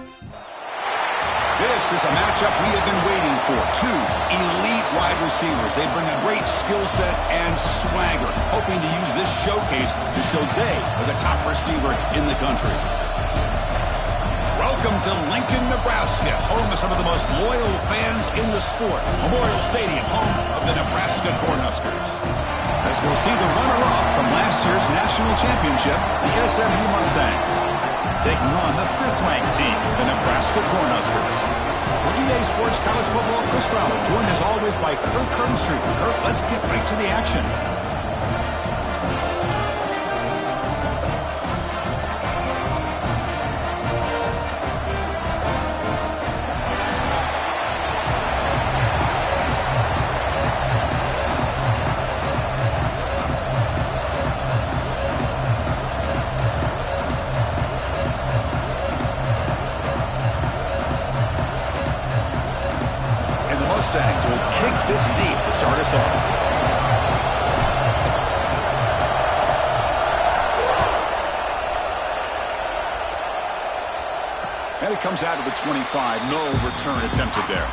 This is a matchup we have been waiting for. Two elite wide receivers. They bring a great skill set and swagger, hoping to use this showcase to show they are the top receiver in the country. Welcome to Lincoln, Nebraska, home of some of the most loyal fans in the sport. Memorial Stadium, home of the Nebraska Cornhuskers. As we'll see the runner-up from last year's national championship, the SMU Mustangs, taking on the fifth-ranked team, the Nebraska Cornhuskers. For EA Sports College Football, Chris Fowler, joined as always by Kirk Kernstreet. Kirk, let's get right to the action. Mustangs will kick this deep to start us off. And it comes out of the 25. No return attempted there.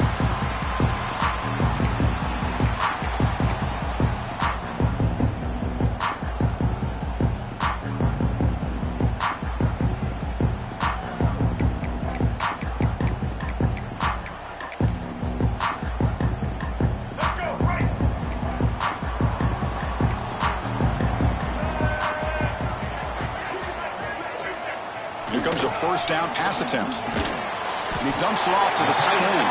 Here comes a first down pass attempt. And he dumps it off to the tight end.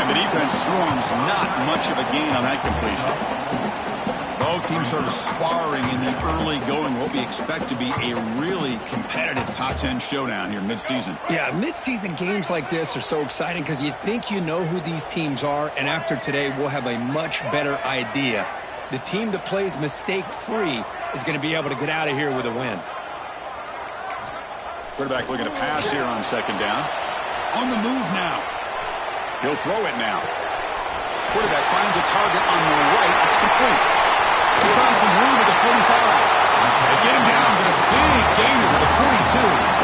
And the defense swarms, not much of a gain on that completion. Both teams sort of sparring in the early going, what we expect to be a really competitive top 10 showdown here mid-season. Yeah, mid-season games like this are so exciting because you think you know who these teams are, and after today we'll have a much better idea. The team that plays mistake-free is going to be able to get out of here with a win. Quarterback looking to pass here on second down. On the move now. He'll throw it now. Quarterback finds a target on the right. It's complete. He's found some room at the 45. They get him down with a big gainer to the 42.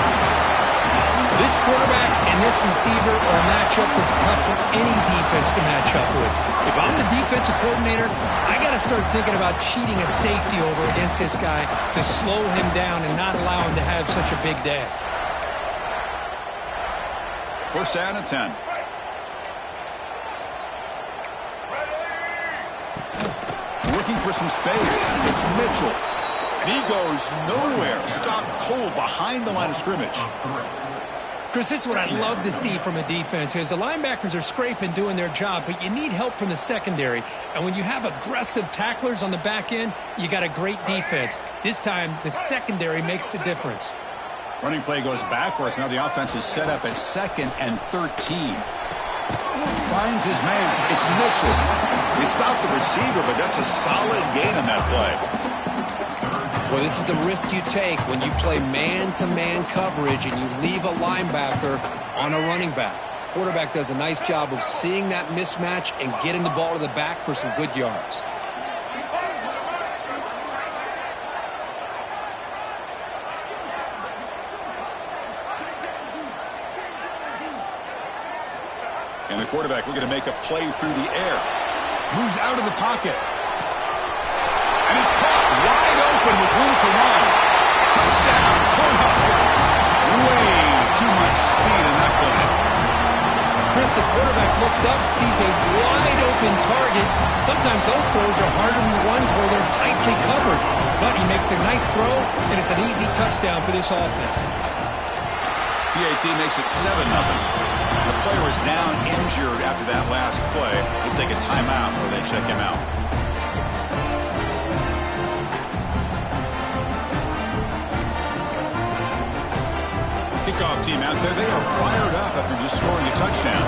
This quarterback and this receiver are a matchup that's tough for any defense to match up with. If I'm the defensive coordinator, I got to start thinking about cheating a safety over against this guy to slow him down and not allow him to have such a big day. First down and 10. Looking for some space. It's Mitchell. And he goes nowhere. Stopped cold behind the line of scrimmage. Chris, this is what I love to see from a defense is the linebackers are scraping, doing their job, but you need help from the secondary. And when you have aggressive tacklers on the back end, you got a great defense. This time, the secondary makes the difference. Running play goes backwards. Now the offense is set up at 2nd and 13. Finds his man. It's Mitchell. He stopped the receiver, but that's a solid gain on that play. Well, this is the risk you take when you play man-to-man coverage and you leave a linebacker on a running back. Quarterback does a nice job of seeing that mismatch and getting the ball to the back for some good yards. And the quarterback looking to make a play through the air. Moves out of the pocket. And it's caught wide open with room to run. Touchdown, Cornhuskers. Way too much speed in that play. Chris, the quarterback looks up, sees a wide open target. Sometimes those throws are harder than the ones where they're tightly covered. But he makes a nice throw, and it's an easy touchdown for this offense. PAT makes it 7-0. The player is down injured after that last play. They take a timeout or they check him out. Kickoff team out there. They are fired up after just scoring a touchdown.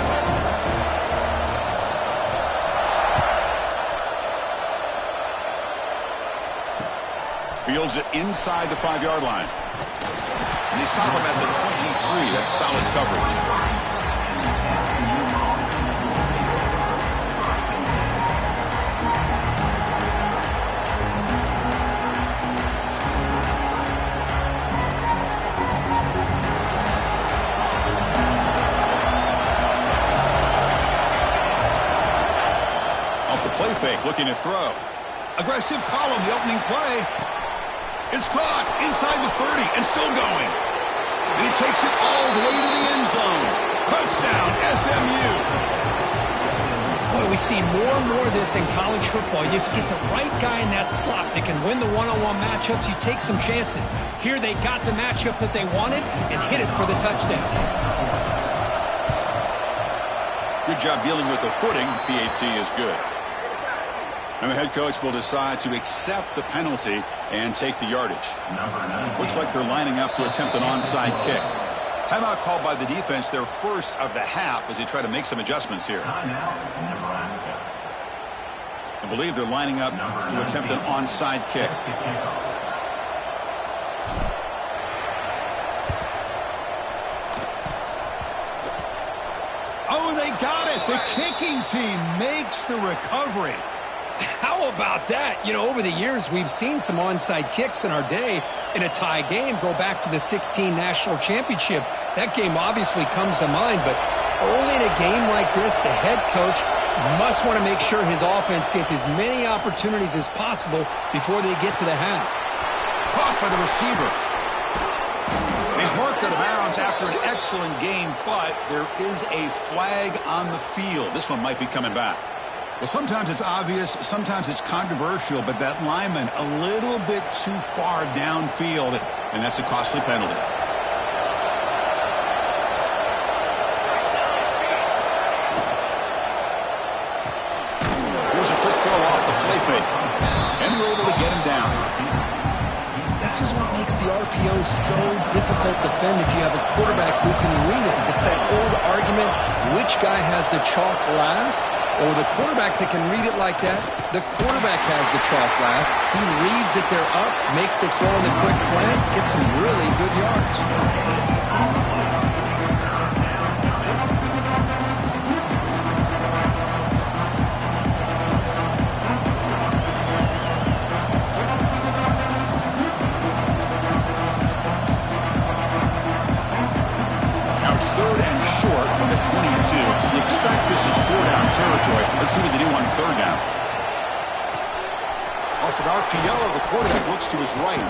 Fields it inside the 5-yard line. And they stop him at the 23. That's solid coverage. play fake, looking to throw. Aggressive call on the opening play. It's caught inside the 30 and still going. And he takes it all the way to the end zone. Touchdown, SMU. Boy, we see more and more of this in college football. If you get the right guy in that slot that can win the one-on-one matchups, you take some chances. Here they got the matchup that they wanted and hit it for the touchdown. Good job dealing with the footing. PAT is good. And the head coach will decide to accept the penalty and take the yardage. Looks like they're lining up to attempt an onside kick. Timeout called by the defense, their first of the half, as they try to make some adjustments here. I believe they're lining up to attempt an onside kick. Oh, they got it. The kicking team makes the recovery. How about that? You know, over the years, we've seen some onside kicks in our day in a tie game. Go back to the 16 national championship. That game obviously comes to mind, but early in a game like this, the head coach must want to make sure his offense gets as many opportunities as possible before they get to the half. Caught by the receiver. He's marked out of bounds after an excellent game, but there is a flag on the field. This one might be coming back. Well, sometimes it's obvious, sometimes it's controversial, but that lineman a little bit too far downfield, and that's a costly penalty. Here's a quick throw off the play fake, and we're able to get him down. This is what makes the RPO so difficult to defend if you have a quarterback who can read it. It's that old argument, which guy has the chalk last? Or the quarterback that can read it like that, the quarterback has the chalk last. He reads that they're up, makes the throw in the quick slant, gets some really good yards. You expect this is 4-down territory. Let's see what they do on 3rd down. Off an RPO, the quarterback looks to his right.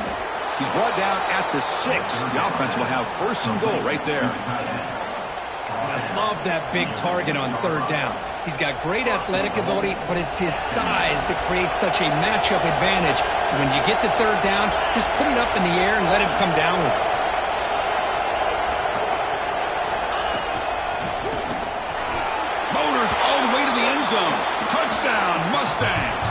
He's brought down at the 6. The offense will have 1st and goal right there. I love that big target on 3rd down. He's got great athletic ability, but it's his size that creates such a matchup advantage. When you get to 3rd down, just put it up in the air and let him come down with it. Touchdown, Mustangs.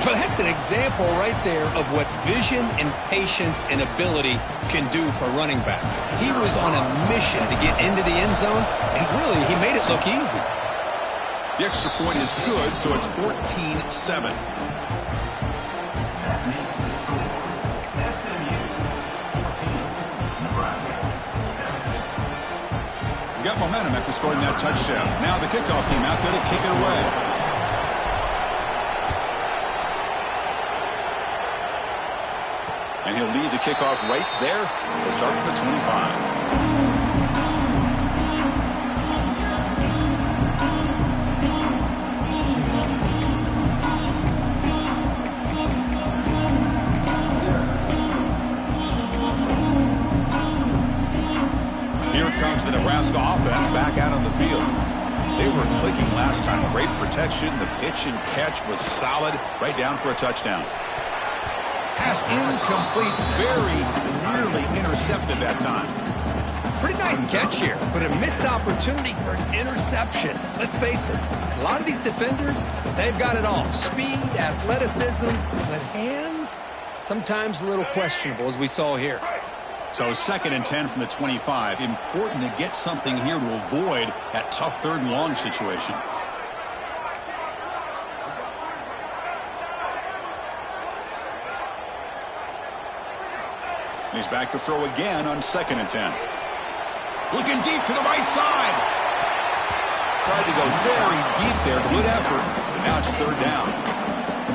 Well, that's an example right there of what vision and patience and ability can do for running back. He was on a mission to get into the end zone, and really, he made it look easy. The extra point is good, so it's 14-7. Got momentum after scoring that touchdown. Now the kickoff team out there to kick it away. And he'll lead the kickoff right there. He'll start from the 25. Here comes the Nebraska offense back out on the field. They were clicking last time. Great protection. The pitch and catch was solid. Right down for a touchdown. Pass incomplete. Very nearly intercepted that time. Pretty nice catch here, but a missed opportunity for an interception. Let's face it, a lot of these defenders, they've got it all. Speed, athleticism, but hands, sometimes a little questionable, as we saw here. So 2nd and 10 from the 25. Important to get something here to avoid that tough 3rd and long situation. And he's back to throw again on 2nd and 10. Looking deep to the right side. Tried to go very deep there. Good effort. But now it's 3rd down.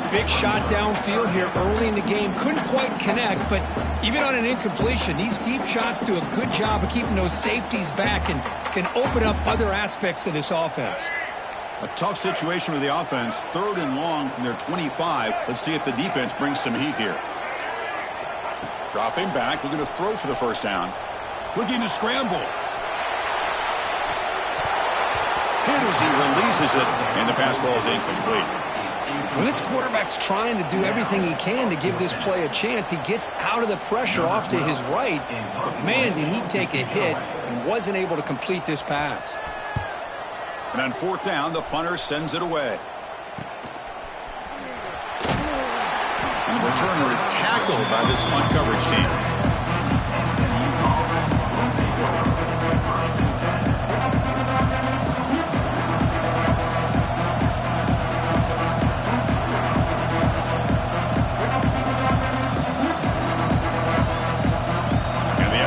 Big shot downfield here early in the game. Couldn't quite connect, but even on an incompletion, these deep shots do a good job of keeping those safeties back and can open up other aspects of this offense. A tough situation for the offense. 3rd and long from their 25. Let's see if the defense brings some heat here. Dropping back, looking to throw for the first down. Looking to scramble. Hit as he releases it, and the pass ball is incomplete. Well, this quarterback's trying to do everything he can to give this play a chance. He gets out of the pressure off to his right, but man, did he take a hit and wasn't able to complete this pass. And on 4th down, the punter sends it away. And the returner is tackled by this punt coverage team.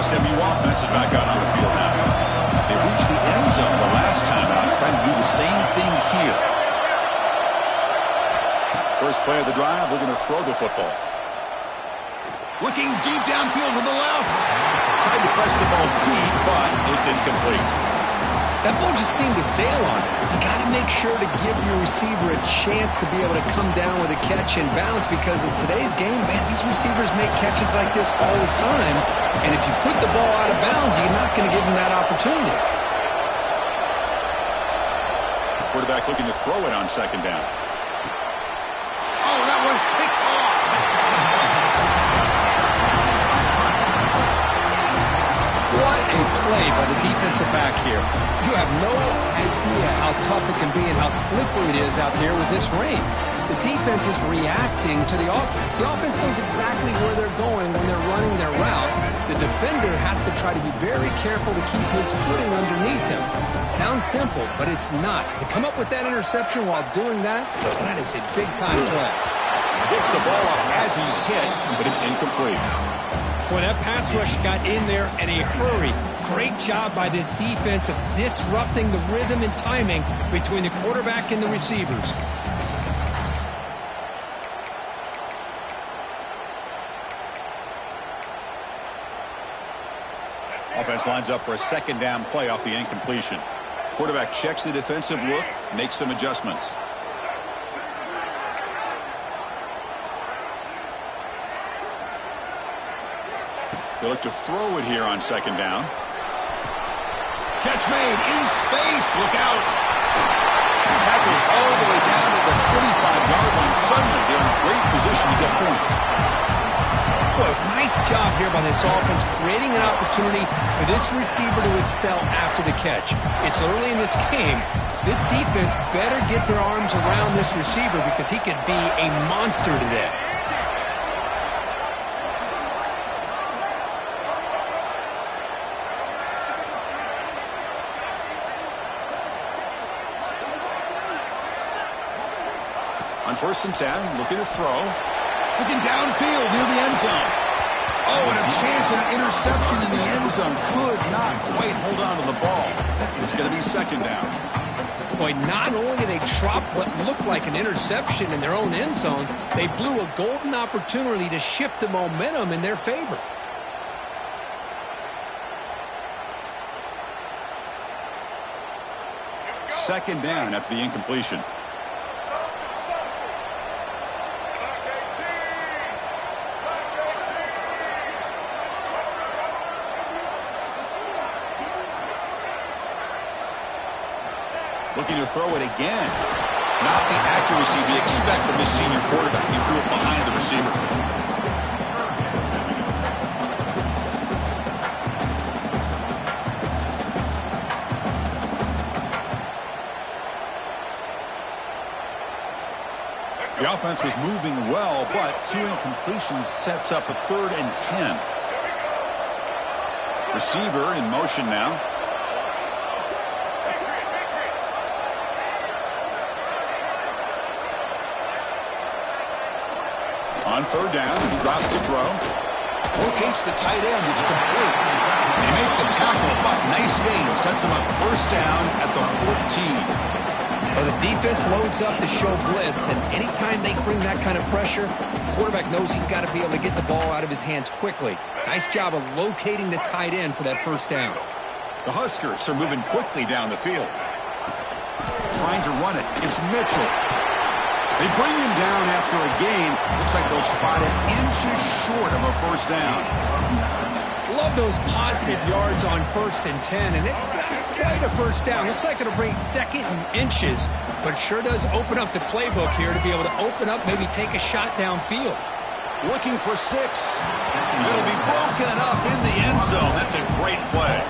SMU offense is back out on the field now. They reached the end zone the last time out, trying to do the same thing here. First play of the drive, they're going to throw the football. Looking deep downfield to the left. Tried to press the ball deep, but it's incomplete. That ball just seemed to sail on it. You got to make sure to give your receiver a chance to be able to come down with a catch and bounce, because in today's game, man, these receivers make catches like this all the time. And if you put the ball out of bounds, you're not going to give them that opportunity. Quarterback looking to throw it on 2nd down. Oh, that one's picked off. What a play by the defensive back here. You have no idea how tough it can be and how slippery it is out there with this rain. The defense is reacting to the offense. The offense knows exactly where they're going when they're running their route. The defender has to try to be very careful to keep his footing underneath him. Sounds simple, but it's not. To come up with that interception while doing that, that is a big-time play. Gets the ball up as he's hit, but it's incomplete. Well, that pass rush got in there in a hurry. Great job by this defense of disrupting the rhythm and timing between the quarterback and the receivers. Offense lines up for a 2nd down play off the incompletion. Quarterback checks the defensive look, makes some adjustments. They look to throw it here on 2nd down. Catch made in space. Look out. Tackled all the way down to the 25-yard line. Suddenly, they're in great position to get points. Boy, nice job here by this offense, creating an opportunity for this receiver to excel after the catch. It's early in this game, so this defense better get their arms around this receiver because he could be a monster today. On 1st and 10, looking to throw. Looking downfield near the end zone. Oh, and a chance at an interception in the end zone. Could not quite hold on to the ball. It's going to be 2nd down. Boy, not only did they drop what looked like an interception in their own end zone, they blew a golden opportunity to shift the momentum in their favor. Second down after the incompletion. Looking to throw it again. Not the accuracy we expect from this senior quarterback. He threw it behind the receiver. The offense was moving well, but 2 incompletions sets up a 3rd and 10. Receiver in motion now. On 3rd down, he drops to throw. Locates the tight end. It's complete. They make the tackle, but nice game. Sets him up 1st down at the 14. Well, the defense loads up to show blitz, and anytime they bring that kind of pressure, the quarterback knows he's got to be able to get the ball out of his hands quickly. Nice job of locating the tight end for that 1st down. The Huskers are moving quickly down the field. trying to run it. It's Mitchell. They bring him down after a gain. Looks like they'll spot it inches short of a first down. Love those positive yards on 1st and 10, and it's not quite a first down. Looks like it'll bring 2nd and inches, but it sure does open up the playbook here to be able to open up, maybe take a shot downfield. Looking for 6. It'll be broken up in the end zone. That's a great play.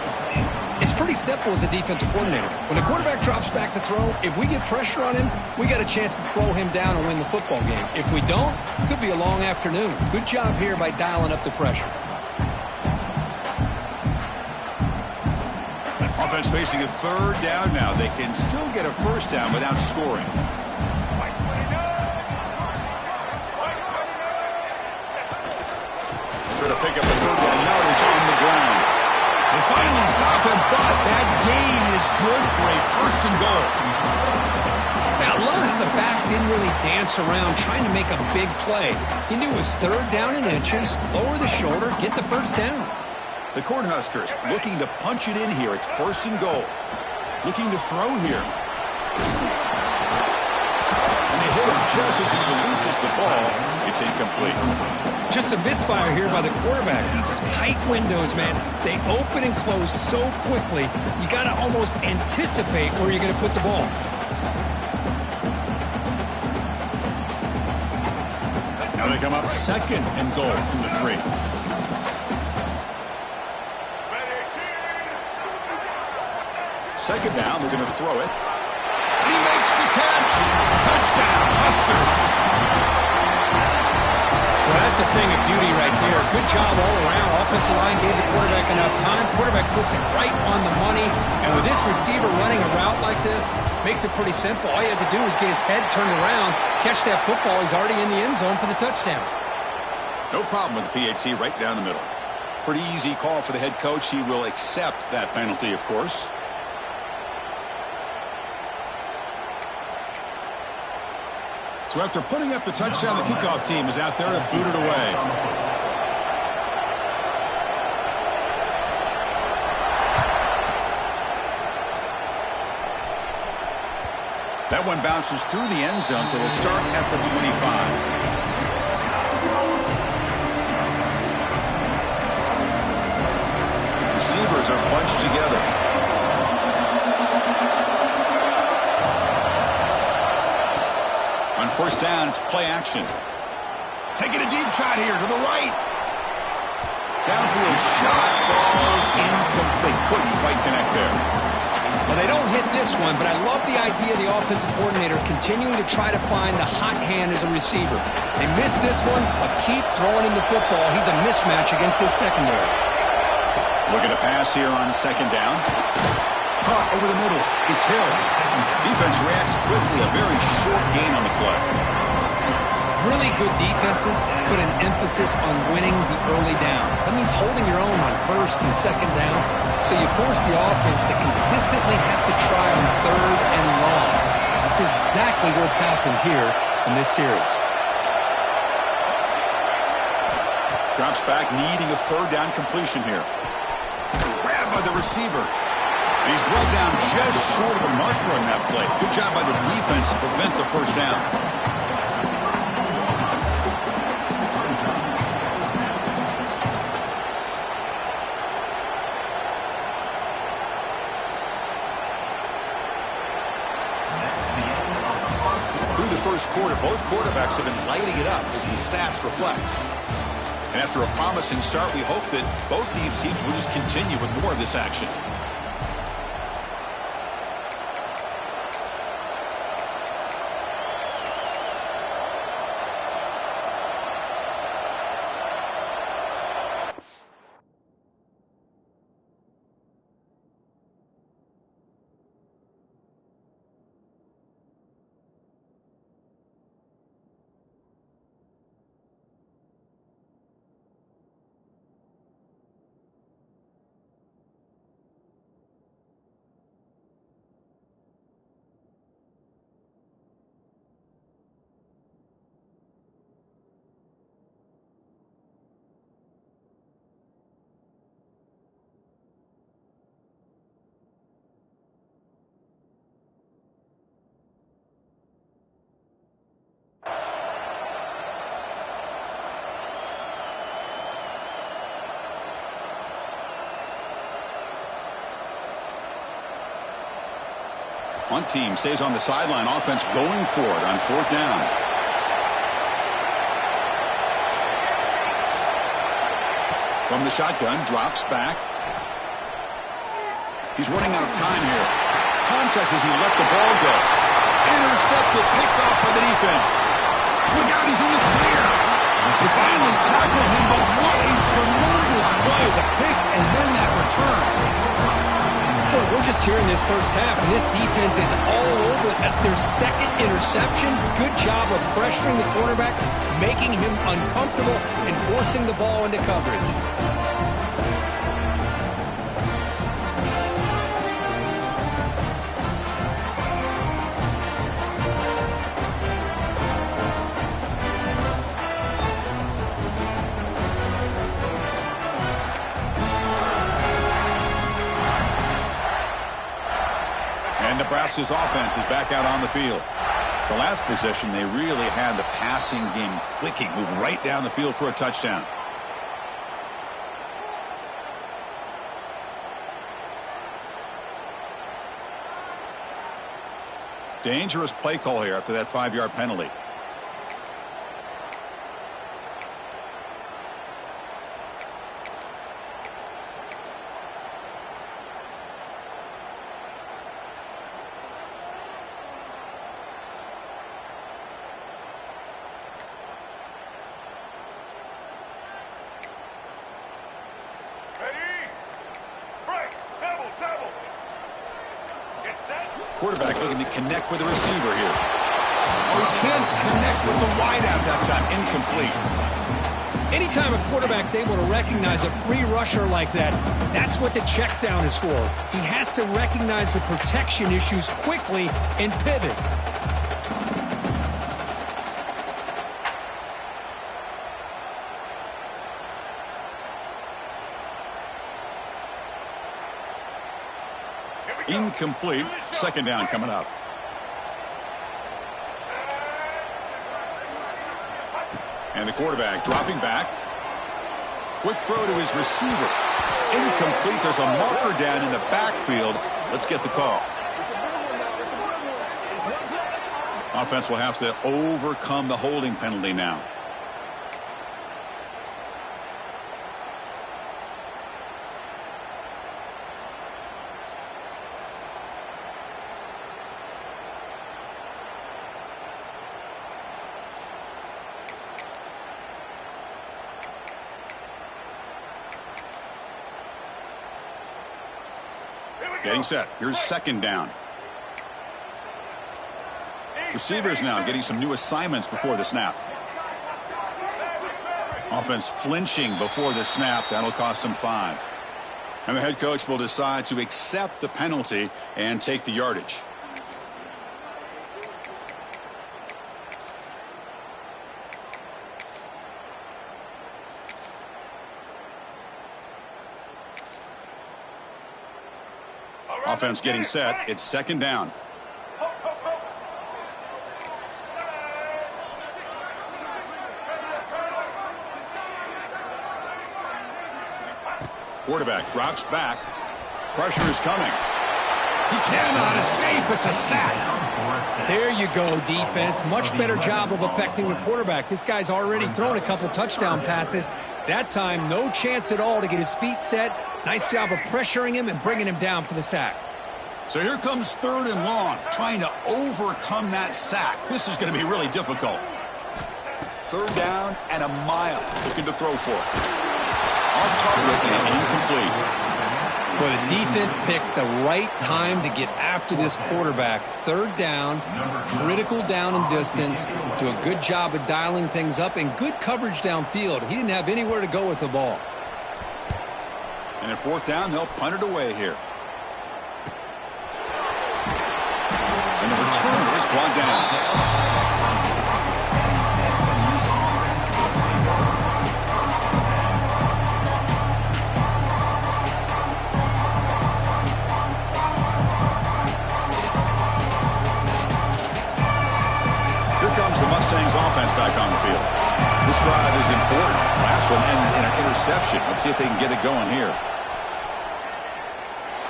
It's pretty simple as a defensive coordinator. When the quarterback drops back to throw, if we get pressure on him, we got a chance to slow him down and win the football game. If we don't, it could be a long afternoon. Good job here by dialing up the pressure. Offense facing a 3rd down now. They can still get a first down without scoring. Try to pick up the 3rd down yardage on the ground. They finally stop him, but that gain is good for a 1st and goal. Now, I love how the back didn't really dance around trying to make a big play. He knew it was 3rd down and inches, lower the shoulder, get the first down. The Cornhuskers looking to punch it in here. It's 1st and goal. Looking to throw here. And they hit him just as he releases the ball. It's incomplete. Just a misfire here by the quarterback. These are tight windows, man. They open and close so quickly, you got to almost anticipate where you're going to put the ball. Now they come up 2nd and goal from the 3. Second down, they're going to throw it. And he makes the catch. Touchdown, Huskers. Well, that's a thing of beauty right there. Good job all around. Offensive line gave the quarterback enough time. Quarterback puts it right on the money. And with this receiver running a route like this, makes it pretty simple. All you have to do is get his head turned around, catch that football. He's already in the end zone for the touchdown. No problem with the PAT right down the middle. Pretty easy call for the head coach. He will accept that penalty, of course. So after putting up the touchdown, the kickoff team is out there to boot it away. That one bounces through the end zone, so they'll start at the 25. Receivers are bunched together. On 1st down, it's play action. Taking a deep shot here to the right. Downfield shot falls incomplete. Couldn't quite connect there. Well, they don't hit this one, but I love the idea of the offensive coordinator continuing to try to find the hot hand as a receiver. They missed this one, but keep throwing him the football. He's a mismatch against this secondary. Look at a pass here on 2nd down. Caught over the middle. It's Hill. Defense reacts quickly. A very short gain on the play. Really good defenses put an emphasis on winning the early downs. That means holding your own on 1st and 2nd down. So you force the offense to consistently have to try on 3rd and long. That's exactly what's happened here in this series. Drops back, needing a 3rd down completion here. Grabbed by the receiver. He's brought down just short of the marker on that play. Good job by the defense to prevent the 1st down. Through the 1st quarter, both quarterbacks have been lighting it up as the stats reflect. And after a promising start, we hope that both these teams will just continue with more of this action. One team stays on the sideline. Offense going for it on 4th down. From the shotgun, drops back. He's running out of time here. Contact as he let the ball go. Intercepted, picked off by the defense. Look out, he's in the clear. They finally tackled him, but what a tremendous play. The pick and then that return. Well, we're just here in this first half, and this defense is all over it. That's their second interception. Good job of pressuring the quarterback, making him uncomfortable, and forcing the ball into coverage. Nebraska's offense is back out on the field. The last possession, they really had the passing game clicking, moved right down the field for a touchdown. Dangerous play call here after that 5-yard penalty. Quarterback looking to connect with the receiver here. Oh, he can't connect with the wideout that time. Incomplete. Anytime a quarterback's able to recognize a free rusher like that, that's what the check down is for. He has to recognize the protection issues quickly and pivot. Incomplete. 2nd down coming up. And the quarterback dropping back. Quick throw to his receiver. Incomplete. There's a marker down in the backfield. Let's get the call. Offense will have to overcome the holding penalty now. Getting set. Here's 2nd down. Receivers now getting some new assignments before the snap. Offense flinching before the snap. That'll cost them 5. And the head coach will decide to accept the penalty and take the yardage. Offense getting set. It's 2nd down. Quarterback drops back. Pressure is coming. He cannot escape. It's a sack. There you go, defense. Much better job of affecting the quarterback. This guy's already thrown a couple touchdown passes. That time, no chance at all to get his feet set. Nice job of pressuring him and bringing him down for the sack. So here comes 3rd and long, trying to overcome that sack. This is going to be really difficult. 3rd down and a mile, looking to throw for it. Off target and incomplete. Well, the defense picks the right time to get after this quarterback. 3rd down, critical down and distance. Do a good job of dialing things up and good coverage downfield. He didn't have anywhere to go with the ball. And at 4th down, they'll punt it away here. And the returner is brought down. Mustangs offense back on the field. This drive is important. Last one ended in an interception. Let's see if they can get it going here.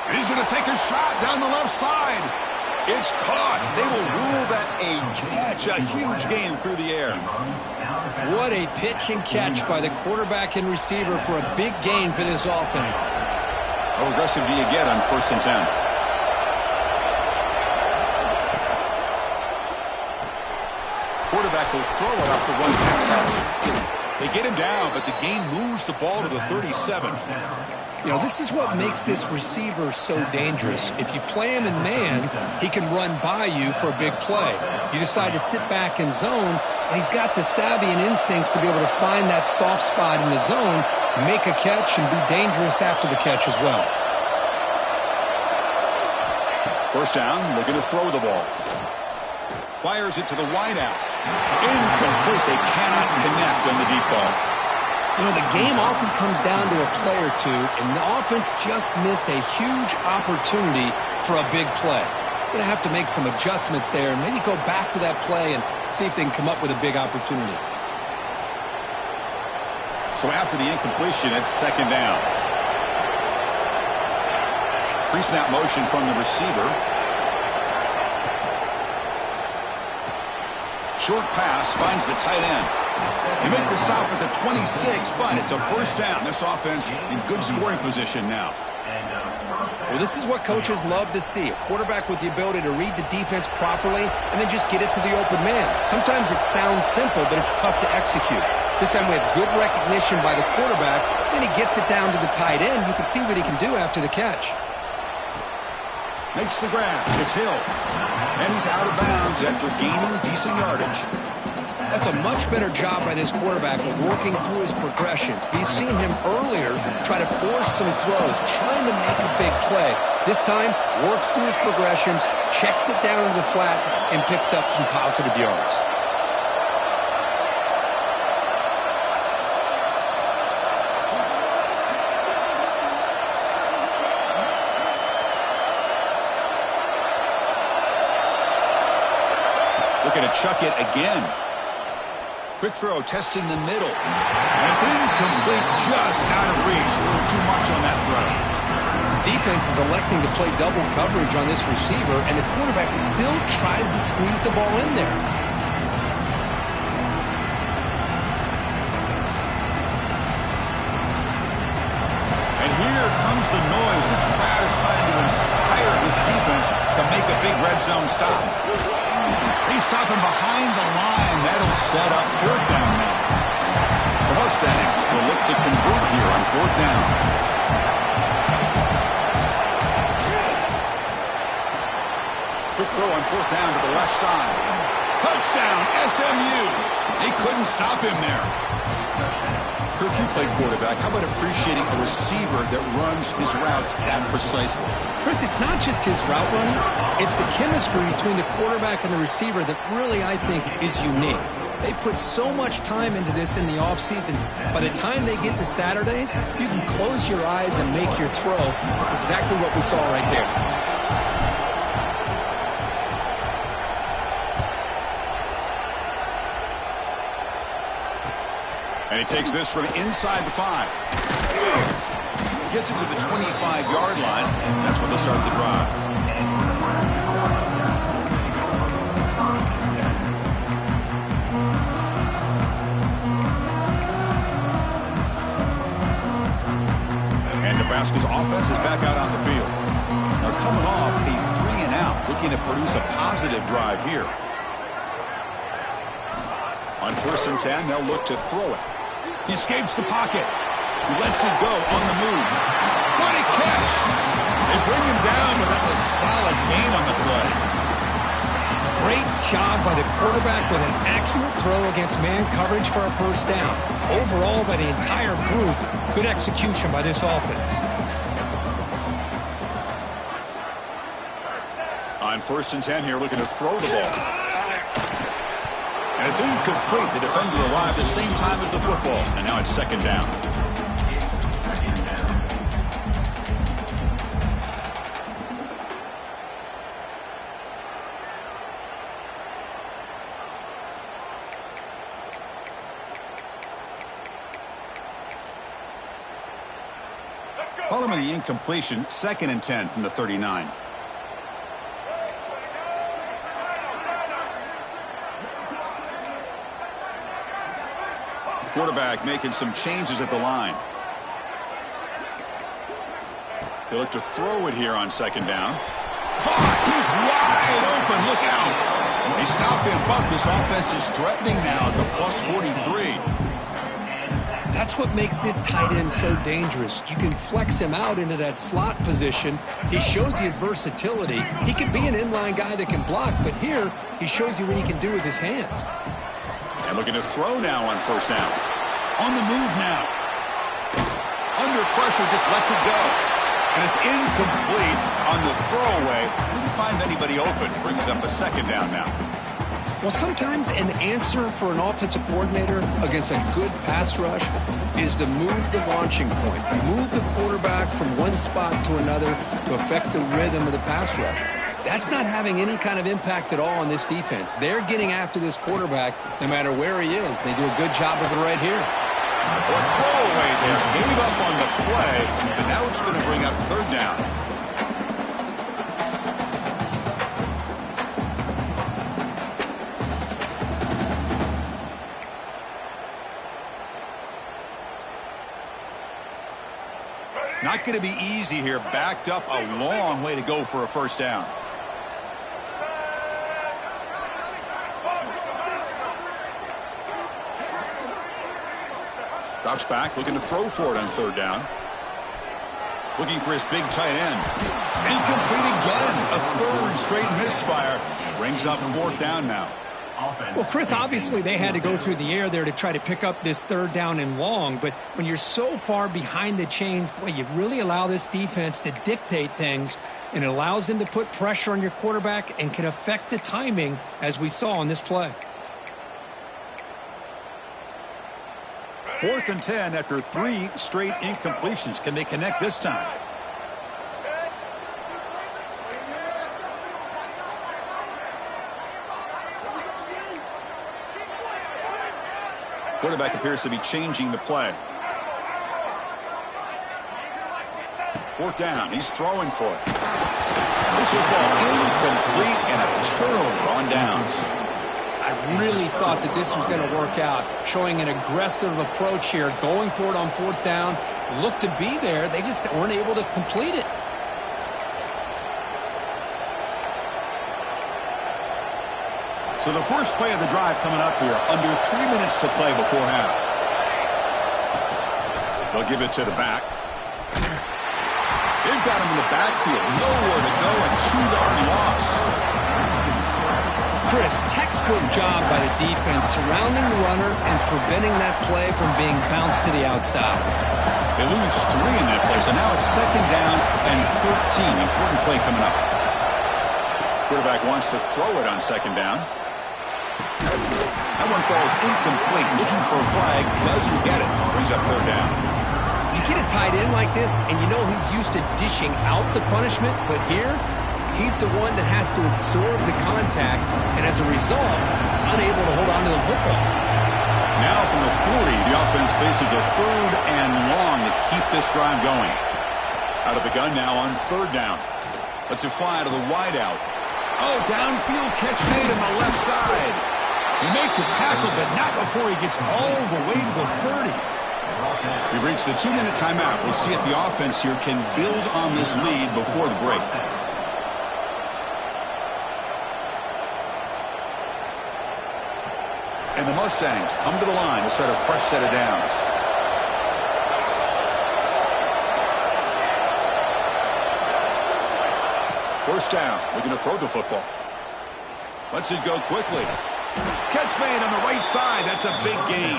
And he's going to take a shot down the left side. It's caught. They will rule that a catch, a huge gain through the air. What a pitch and catch by the quarterback and receiver for a big gain for this offense. How aggressive do you get on 1st and 10? Quarterback will throw it off the run pass option. They get him down, but the gain moves the ball to the 37. You know, this is what makes this receiver so dangerous. If you play him in man, he can run by you for a big play. You decide to sit back in zone, and he's got the savvy and instincts to be able to find that soft spot in the zone, make a catch, and be dangerous after the catch as well. 1st down, looking to throw the ball. Fires it to the wideout. Incomplete. They cannot connect on the deep ball. You know, the game often comes down to a play or two, and the offense just missed a huge opportunity for a big play. Going to have to make some adjustments there and maybe go back to that play and see if they can come up with a big opportunity. So after the incompletion, it's 2nd down. Pre-snap motion from the receiver. Short pass finds the tight end. They make the stop at the 26, but it's a 1st down. This offense in good scoring position now. Well, this is what coaches love to see. A quarterback with the ability to read the defense properly and then just get it to the open man. Sometimes it sounds simple, but it's tough to execute. This time we have good recognition by the quarterback. Then he gets it down to the tight end. You can see what he can do after the catch. Makes the grab. It's Hill. And he's out of bounds after gaining decent yardage. That's a much better job by this quarterback of working through his progressions. We've seen him earlier try to force some throws, trying to make a big play. This time, works through his progressions, checks it down into the flat, and picks up some positive yards. Looking to chuck it again. Quick throw, testing the middle. And it's incomplete, just out of reach. A little too much on that throw. The defense is electing to play double coverage on this receiver, and the quarterback still tries to squeeze the ball in there. And here comes the noise. This crowd is trying to inspire this defense to make a big red zone stop. They stop him behind the line. That'll set up 4th down now. The Mustangs will look to convert here on 4th down. Quick throw on 4th down to the left side. Touchdown, SMU. They couldn't stop him there. Kirk, you played quarterback. How about appreciating a receiver that runs his routes that precisely? Chris, it's not just his route running. It's the chemistry between the quarterback and the receiver that really, I think, is unique. They put so much time into this in the offseason. By the time they get to Saturdays, you can close your eyes and make your throw. That's exactly what we saw right there. And he takes this from inside the 5. Gets it to the 25-yard line. That's when they'll start the drive. And Nebraska's offense is back out on the field. They're coming off a 3-and-out, looking to produce a positive drive here. On 1st and 10, they'll look to throw it. He escapes the pocket. He lets it go on the move. What a catch! They bring him down, but that's a solid gain on the play. Great job by the quarterback with an accurate throw against man coverage for a 1st down. Overall, by the entire group, good execution by this offense. On 1st and 10 here, looking to throw the ball. And it's incomplete. The defender arrived the same time as the football. And now it's 2nd down. Following the incompletion, 2nd and 10 from the 39. Quarterback making some changes at the line. He'll look to throw it here on second down. Caught! He's wide open. Look out. They stop him, but this offense is threatening now at the plus 43. That's what makes this tight end so dangerous. You can flex him out into that slot position. He shows you his versatility. He can be an inline guy that can block, but here he shows you what he can do with his hands. And looking to throw now on first down. On the move now. Under pressure, just lets it go. And it's incomplete on the throwaway. Didn't find anybody open. Brings up a second down now. Well, sometimes an answer for an offensive coordinator against a good pass rush is to move the launching point, move the quarterback from one spot to another to affect the rhythm of the pass rush. That's not having any kind of impact at all on this defense. They're getting after this quarterback no matter where he is. They do a good job of it right here. A throwaway there. Gave up on the play, and now it's going to bring up third down. Not going to be easy here. Backed up a long way to go for a first down. Drops back, looking to throw for it on third down. Looking for his big tight end. Incomplete again. A third straight misfire. Brings up fourth down now. Well, Chris, obviously they had to go through the air there to try to pick up this third down and long, but when you're so far behind the chains, boy, you really allow this defense to dictate things, and it allows them to put pressure on your quarterback and can affect the timing, as we saw on this play. 4th and 10 after 3 straight incompletions. Can they connect this time? Quarterback appears to be changing the play. 4th down. He's throwing for it. This football incomplete and a turnover on downs. I really thought that this was going to work out, showing an aggressive approach here, going for it on 4th down. Looked to be there. They just weren't able to complete it. So the first play of the drive coming up here, under 3 minutes to play before half. They'll give it to the back. They've got him in the backfield. Nowhere to go, a 2-yard loss. Chris, textbook job by the defense, surrounding the runner and preventing that play from being bounced to the outside. They lose 3 in that play, so now it's 2nd down and 13. Important play coming up. Quarterback wants to throw it on 2nd down. That one falls incomplete. Looking for a flag. Doesn't get it. Brings up 3rd down. You get a tight end like this, and you know he's used to dishing out the punishment, but here, he's the one that has to absorb the contact, and as a result, he's unable to hold on to the football. Now from the 40, the offense faces a 3rd and long to keep this drive going. Out of the gun now on 3rd down. Lets it fly to the wideout. Oh, downfield catch made on the left side. He make the tackle, but not before he gets all the way to the 30. We've reached the 2-minute timeout. We'll see if the offense here can build on this lead before the break. And the Mustangs come to the line to set a fresh set of downs. First down, looking to throw the football. Lets it go quickly. Catch made on the right side. That's a big gain.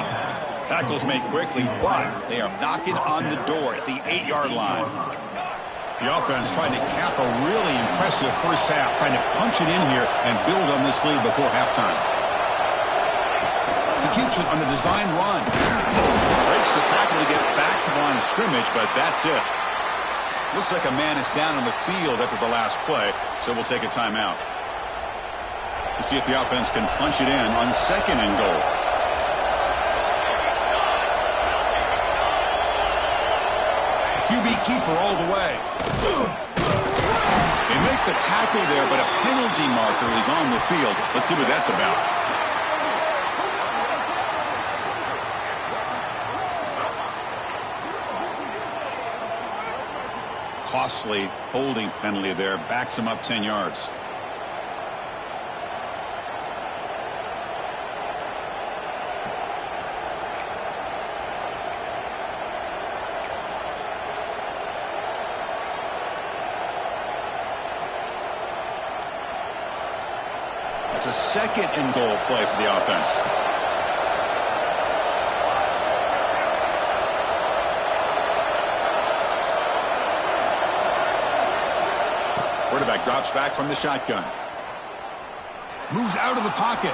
Tackles made quickly, but they are knocking on the door at the 8-yard line. The offense trying to cap a really impressive first half, trying to punch it in here and build on this lead before halftime. He keeps it on the design run. Breaks the tackle to get back to the line of scrimmage, but that's it. Looks like a man is down on the field after the last play, so we'll take a timeout. We'll see if the offense can punch it in on 2nd and goal. QB keeper all the way. They make the tackle there, but a penalty marker is on the field. Let's see what that's about. costly holding penalty there. Backs him up 10 yards. It's a second and goal play for the offense. Quarterback drops back from the shotgun. Moves out of the pocket.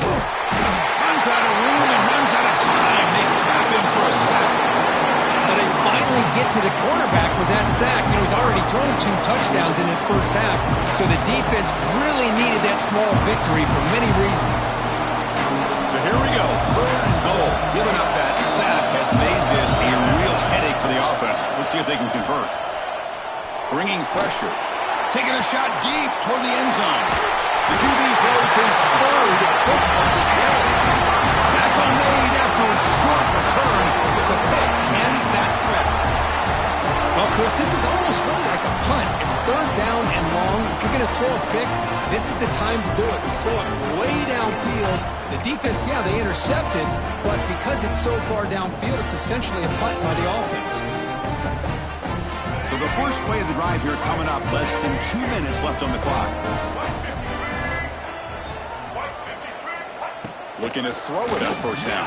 Runs out of room and runs out of time. They trap him for a sack. But they finally get to the quarterback with that sack. You know, he's already thrown 2 touchdowns in his first half, so the defense really needed that small victory for many reasons. So here we go, 3rd and goal. Giving up that sack has made this a real headache for the offense. Let's see if they can convert. Bringing pressure. Taking a shot deep toward the end zone. The QB throws his 3rd pick of the day. Tackle made after a short return, but the pick ends that threat. Well, Chris, this is almost really like a punt. It's 3rd down and long. If you're going to throw a pick, this is the time to do it. Throw it way downfield. The defense, yeah, they intercepted, but because it's so far downfield, it's essentially a punt by the offense. So the first play of the drive here coming up, less than 2 minutes left on the clock. Looking to throw it on 1st down.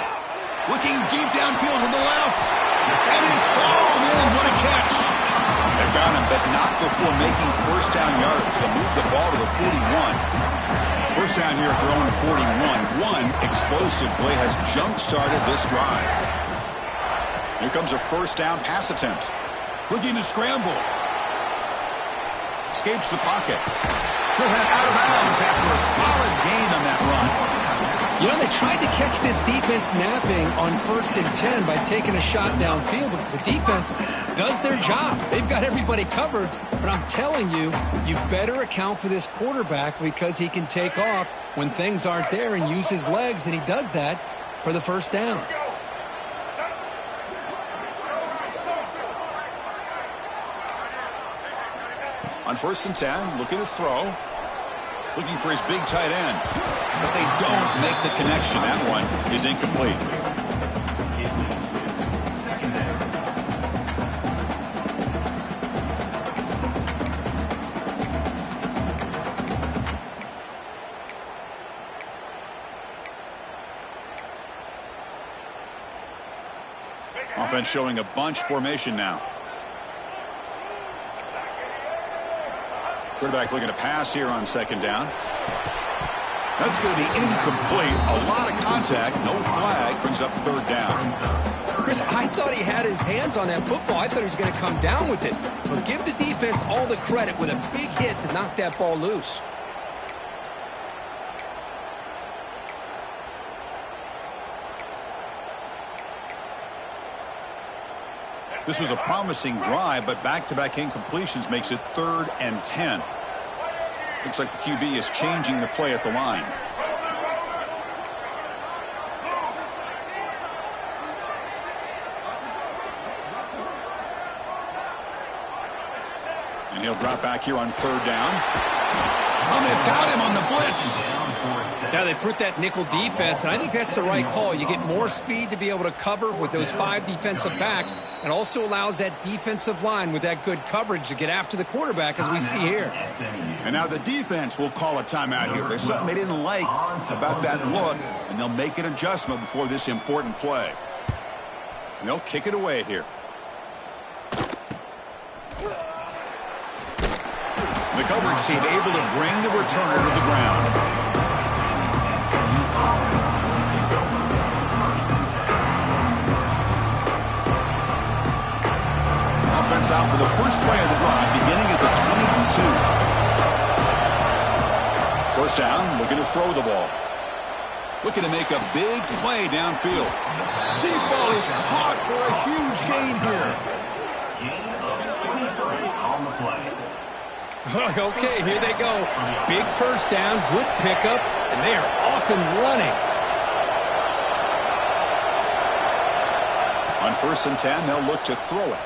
Looking deep downfield to the left. And it's hauled in. What a catch. They've got him, but not before making 1st down yards. They'll move the ball to the 41. 1st down here throwing 41. One explosive play has jump-started this drive. Here comes a 1st down pass attempt. Looking to scramble. Escapes the pocket. He'll head out of bounds after a solid gain on that run. You know, they tried to catch this defense napping on 1st and 10 by taking a shot downfield, but the defense does their job. They've got everybody covered, but I'm telling you, you better account for this quarterback because he can take off when things aren't there and use his legs, and he does that for the 1st down. On 1st and 10, looking to throw. Looking for his big tight end. But they don't make the connection. That one is incomplete. Offense showing a bunch formation now. Quarterback looking to pass here on 2nd down. That's going to be incomplete. A lot of contact. No flag. Brings up 3rd down. Chris, I thought he had his hands on that football. I thought he was going to come down with it. But give the defense all the credit with a big hit to knock that ball loose. This was a promising drive, but back-to-back incompletions makes it 3rd and 10. Looks like the QB is changing the play at the line. And he'll drop back here on 3rd down. Oh, they've got him on the blitz. Now they put that nickel defense, and I think that's the right call. You get more speed to be able to cover with those 5 defensive backs, and also allows that defensive line with that good coverage to get after the quarterback, as we see here. And now the defense will call a timeout here. There's something they didn't like about that look, and they'll make an adjustment before this important play. And they'll kick it away here. The coverage team able to bring the returner to the ground. Offense out for the first play of the drive, beginning at the 22. 1st down, looking to throw the ball. Looking to make a big play downfield. Deep ball is caught for a huge gain here. On the play. Okay, here they go. Big 1st down, good pickup, and they are off and running. On 1st and 10, they'll look to throw it.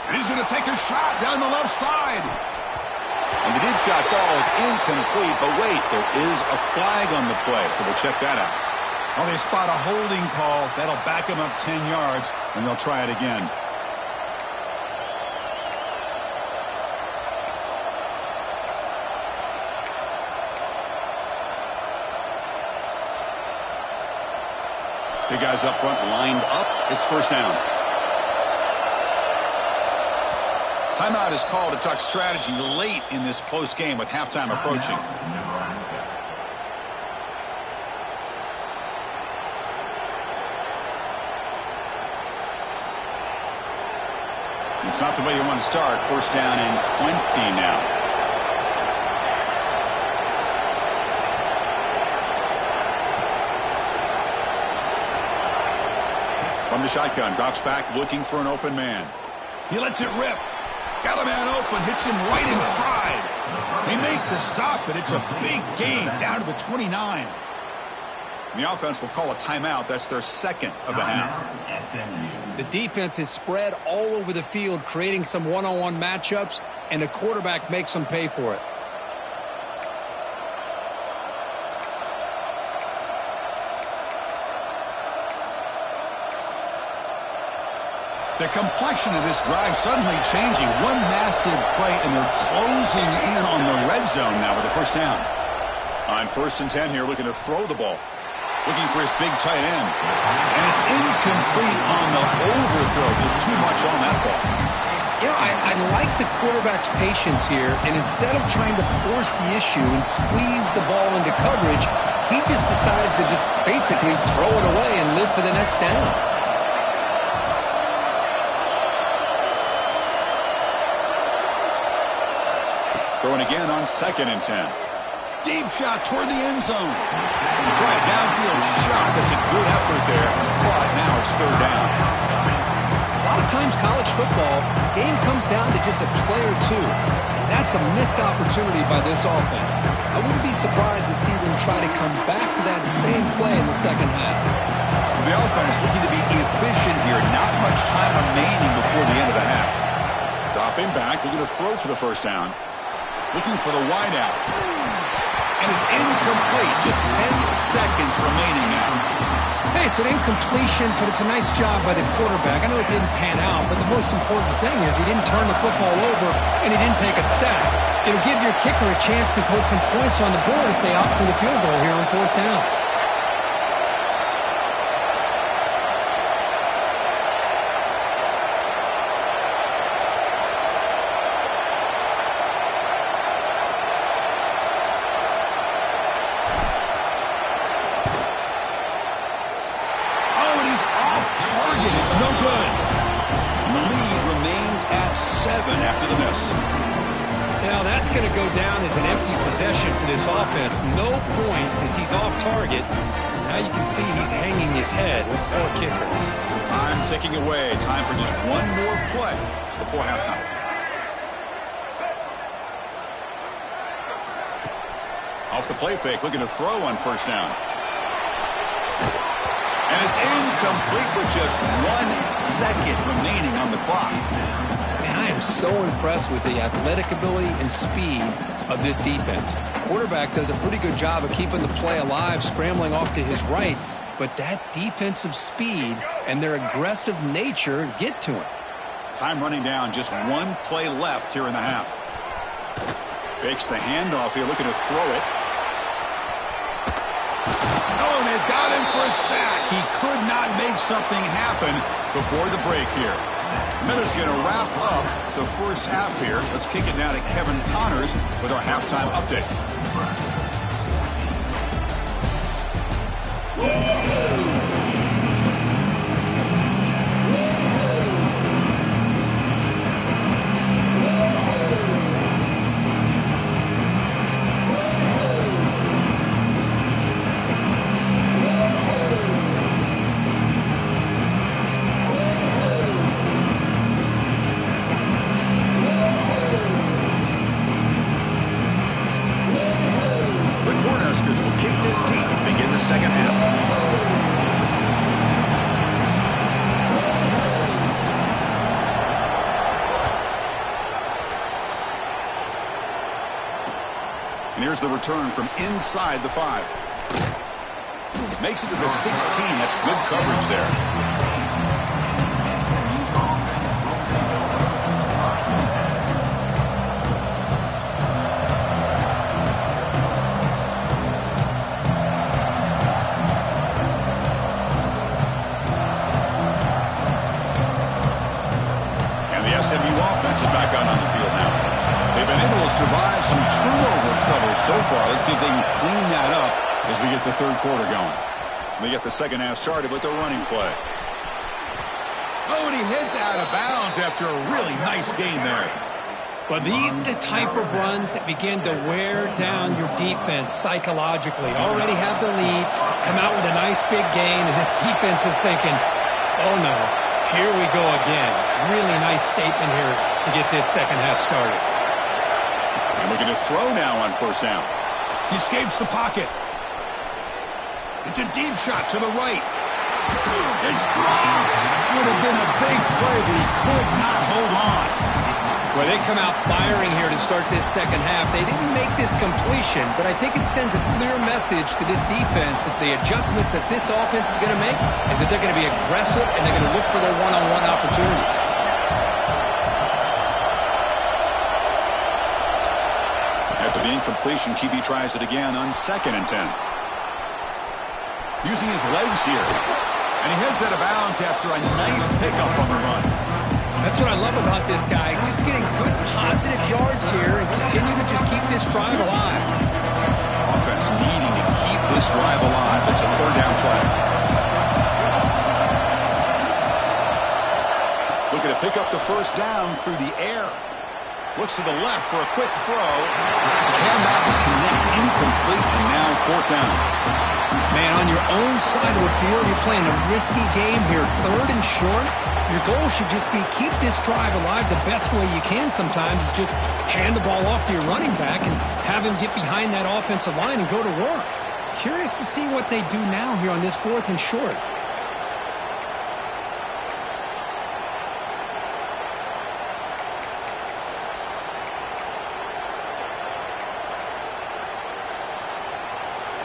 And he's going to take a shot down the left side. And the deep shot falls incomplete. But wait, there is a flag on the play, so we'll check that out. Well, they spot a holding call. That'll back them up 10 yards, and they'll try it again. Big guys up front lined up. It's first down. Timeout is called to talk strategy late in this close game with halftime approaching. It's not the way you want to start. First down and 20 now. From the shotgun, drops back looking for an open man. He lets it rip. Got a man open, hits him right in stride. They make the stop, but it's a big gain down to the 29. And the offense will call a timeout. That's their second of the half. The defense is spread all over the field, creating some one-on-one matchups, and the quarterback makes them pay for it. The complexion of this drive suddenly changing. One massive play, and they're closing in on the red zone now with a first down. On first and 10 here, looking to throw the ball. Looking for his big tight end. And it's incomplete on the overthrow. Just too much on that ball. You know, I like the quarterback's patience here, and instead of trying to force the issue and squeeze the ball into coverage, he just decides to just basically throw it away and live for the next down. Throwing again on second and 10. Deep shot toward the end zone. Try a downfield shot. That's a good effort there. But now it's third down. A lot of times college football, the game comes down to just a play or two. And that's a missed opportunity by this offense. I wouldn't be surprised to see them try to come back to that same play in the second half. So the offense looking to be efficient here. Not much time remaining before the end of the half. Dropping back, looking to throw for the first down. Looking for the wideout. And it's incomplete. Just 10 seconds remaining now. Hey, it's an incompletion, but it's a nice job by the quarterback. I know it didn't pan out, but the most important thing is he didn't turn the football over and he didn't take a sack. It'll give your kicker a chance to put some points on the board if they opt for the field goal here on fourth down. After the miss. Now that's going to go down as an empty possession for this offense. No points as he's off target. Now you can see he's hanging his head. Poor kicker. Time ticking away. Time for just one more play before halftime. Off the play fake, looking to throw on first down. And it's incomplete with just 1 second remaining on the clock. I am so impressed with the athletic ability and speed of this defense. Quarterback does a pretty good job of keeping the play alive, scrambling off to his right, but that defensive speed and their aggressive nature get to him. Time running down, just 1 play left here in the half. Fakes the handoff here, looking to throw it. Oh, and they've got him for a sack. He could not make something happen before the break here. Miller's going to wrap up the first half here. Let's kick it now to Kevin Connors with our halftime update. Here's the return from inside the 5. Makes it to the 16. That's good coverage there. SMU offense is back out on the field now. They've been able to survive some turnover trouble so far. Let's see if they can clean that up as we get the third quarter going. We get the second half started with a running play. Oh, and he heads out of bounds after a really nice game there. Well, these are the type of runs that begin to wear down your defense psychologically. Already have the lead, come out with a nice big gain, and this defense is thinking, oh no. Here we go again. Really nice statement here to get this second half started. And looking to throw now on first down. He escapes the pocket. It's a deep shot to the right. It's dropped. Would have been a big play, but he could not hold on. Well, they come out firing here to start this second half. They didn't make this completion, but I think it sends a clear message to this defense that the adjustments that this offense is going to make is that they're going to be aggressive and they're going to look for their one-on-one opportunities. After the incompletion, QB tries it again on 2nd and 10. Using his legs here. And he heads out of bounds after a nice pickup on the run. That's what I love about this guy. Just getting good positive yards here and continue to just keep this drive alive. Offense needing to keep this drive alive. It's a third down play. Looking to pick up the first down through the air. Looks to the left for a quick throw. Cannot connect, incomplete, and now 4th down. Man, on your own side of the field, you're playing a risky game here. 3rd and short. Your goal should just be keep this drive alive the best way you can sometimes is just hand the ball off to your running back and have him get behind that offensive line and go to work. Curious to see what they do now here on this 4th and short.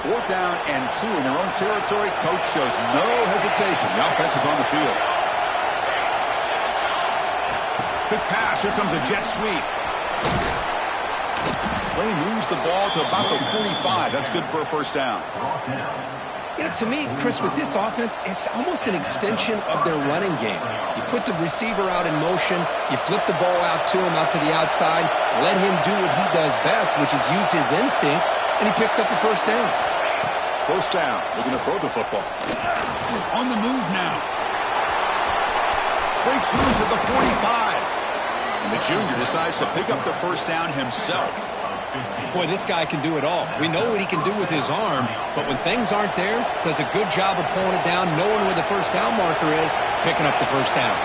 Fourth down and 2 in their own territory. Coach shows no hesitation. The offense is on the field. Quick pass. Here comes a jet sweep. Play moves the ball to about the 45. That's good for a first down. You know, to me, Chris, with this offense, it's almost an extension of their running game. You put the receiver out in motion, you flip the ball out to him, out to the outside, let him do what he does best, which is use his instincts, and he picks up a first down. First down, looking to throw the football. On the move now. Breaks loose at the 45. And the junior decides to pick up the first down himself. Boy, this guy can do it all. We know what he can do with his arm, but when things aren't there, does a good job of pulling it down, knowing where the first down marker is, picking up the first down.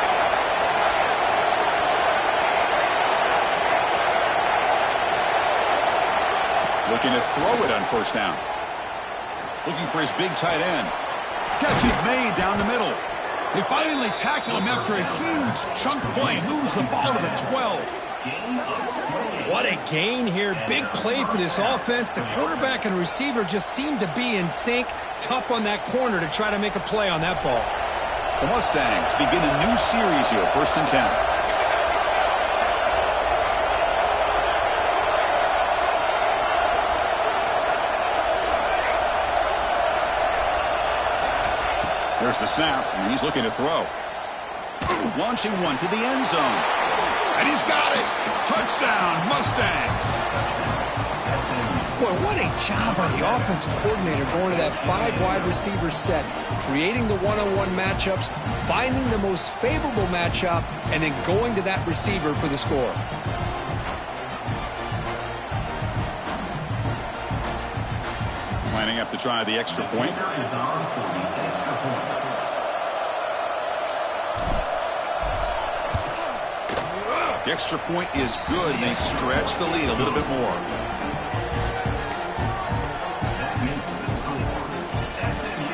Looking to throw it on first down. Looking for his big tight end. Catch is made down the middle. They finally tackle him after a huge chunk play. Moves the ball to the 12. What a gain here. Big play for this offense. The quarterback and receiver just seem to be in sync. Tough on that corner to try to make a play on that ball. The Mustangs begin a new series here. 1st and 10. There's the snap, and he's looking to throw. Launching one to the end zone. And he's got it. Touchdown, Mustangs. Boy, what a job by the offensive coordinator going to that 5 wide receiver set, creating the one-on-one matchups, finding the most favorable matchup, and then going to that receiver for the score. Lining up to try the extra point. The extra point is good, and they stretch the lead a little bit more. That makes the score SMU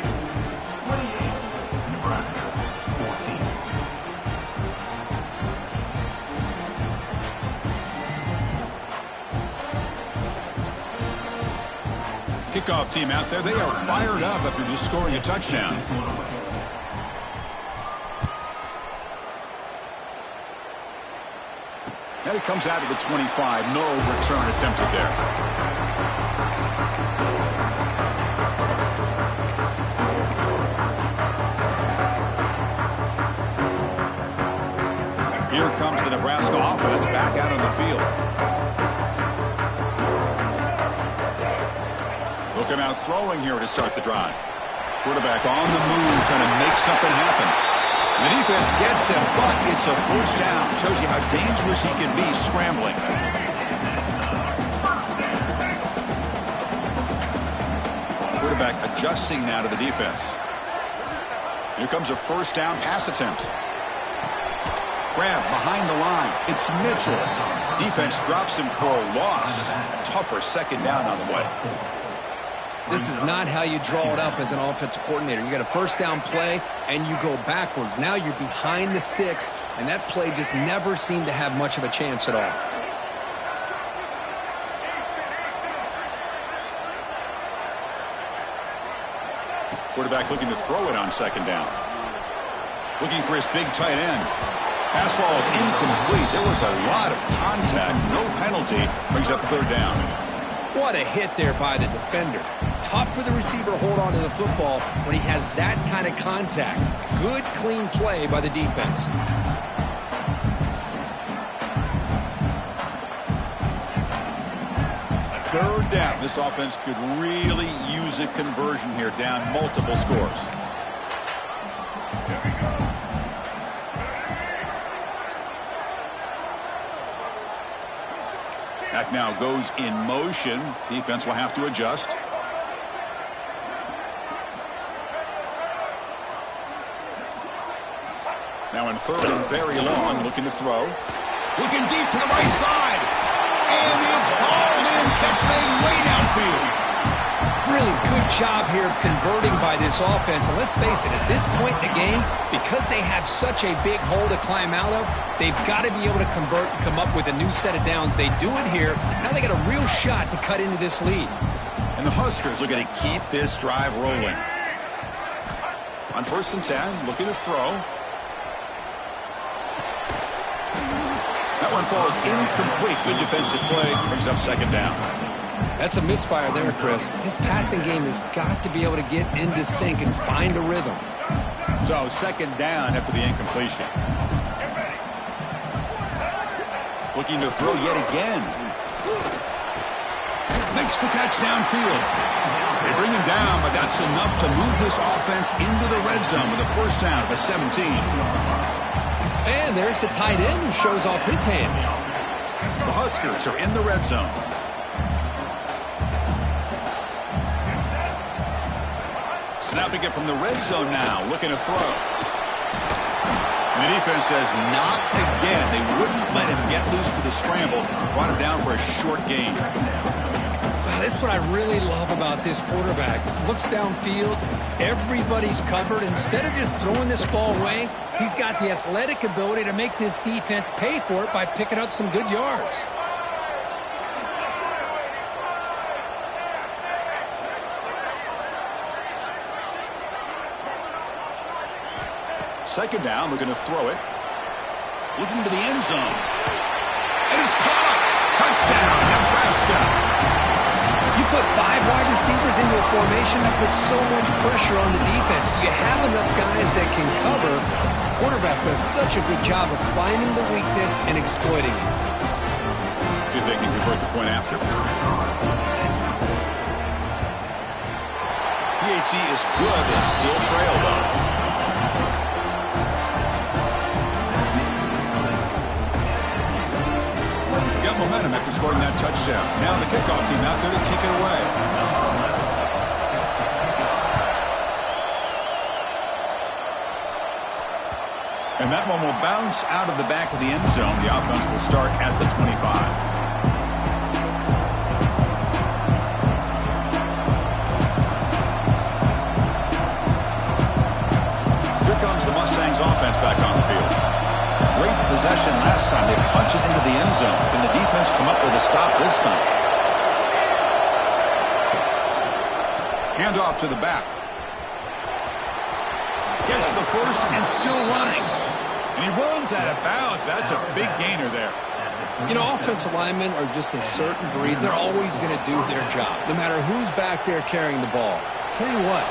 28, Nebraska 14. kickoff team out there, they are fired up after just scoring a touchdown. And it comes out to the 25. No return attempted there. Here comes the Nebraska offense back out on the field. Looking out throwing here to start the drive. Quarterback on the move, trying to make something happen. The defense gets him, but it's a first down. Shows you how dangerous he can be scrambling. Quarterback adjusting now to the defense. Here comes a first down pass attempt. Grab behind the line. It's Mitchell. Defense drops him for a loss. Tougher second down on the way. This is not how you draw it up as an offensive coordinator. You got a first down play, and you go backwards. Now you're behind the sticks, and that play just never seemed to have much of a chance at all. Quarterback looking to throw it on second down. Looking for his big tight end. Pass ball is incomplete. There was a lot of contact. No penalty. Brings up third down. What a hit there by the defender. Tough for the receiver to hold on to the football when he has that kind of contact. Good, clean play by the defense. Third down. This offense could really use a conversion here, down multiple scores. Back now goes in motion. Defense will have to adjust. Now in third and very long, looking to throw. Looking deep to the right side. And it's hauled in. Catch made way downfield. Really good job here of converting by this offense. And let's face it, at this point in the game, because they have such a big hole to climb out of, they've got to be able to convert and come up with a new set of downs. They do it here. Now they got a real shot to cut into this lead. And the Huskers are going to keep this drive rolling. On first and 10, looking to throw. That one falls incomplete. Good defensive play. Brings up second down. That's a misfire there, Chris. This passing game has got to be able to get into sync and find a rhythm. So second down after the incompletion. Looking to throw yet again. Makes the catch downfield. They bring him down, but that's enough to move this offense into the red zone with a first down of a 17. And there's the tight end who shows off his hands. The Huskers are in the red zone. Snapping it from the red zone now, looking to throw. And the defense says not again. They wouldn't let him get loose for the scramble. Brought him down for a short gain. Wow, that's what I really love about this quarterback. Looks downfield, everybody's covered. Instead of just throwing this ball away, he's got the athletic ability to make this defense pay for it by picking up some good yards. Second down, we're going to throw it. Looking to the end zone. And it's caught. Touchdown, Nebraska. You put 5 wide receivers into a formation that puts so much pressure on the defense. Do you have enough guys that can cover? The quarterback does such a good job of finding the weakness and exploiting it. See if they can convert the point after. PHC is good. They still trail, though. Got momentum after scoring that touchdown. Now the kickoff team out there to kick it away. And that one will bounce out of the back of the end zone. The offense will start at the 25. Here comes the Mustangs offense back on the field. Great possession last time. They punch it into the end zone. Can the defense come up with a stop this time? Hand off to the back. Gets the first and still running. And he runs out of bounds. That's a big gainer there. You know, offensive linemen are just a certain breed. They're always going to do their job, no matter who's back there carrying the ball. I'll tell you what,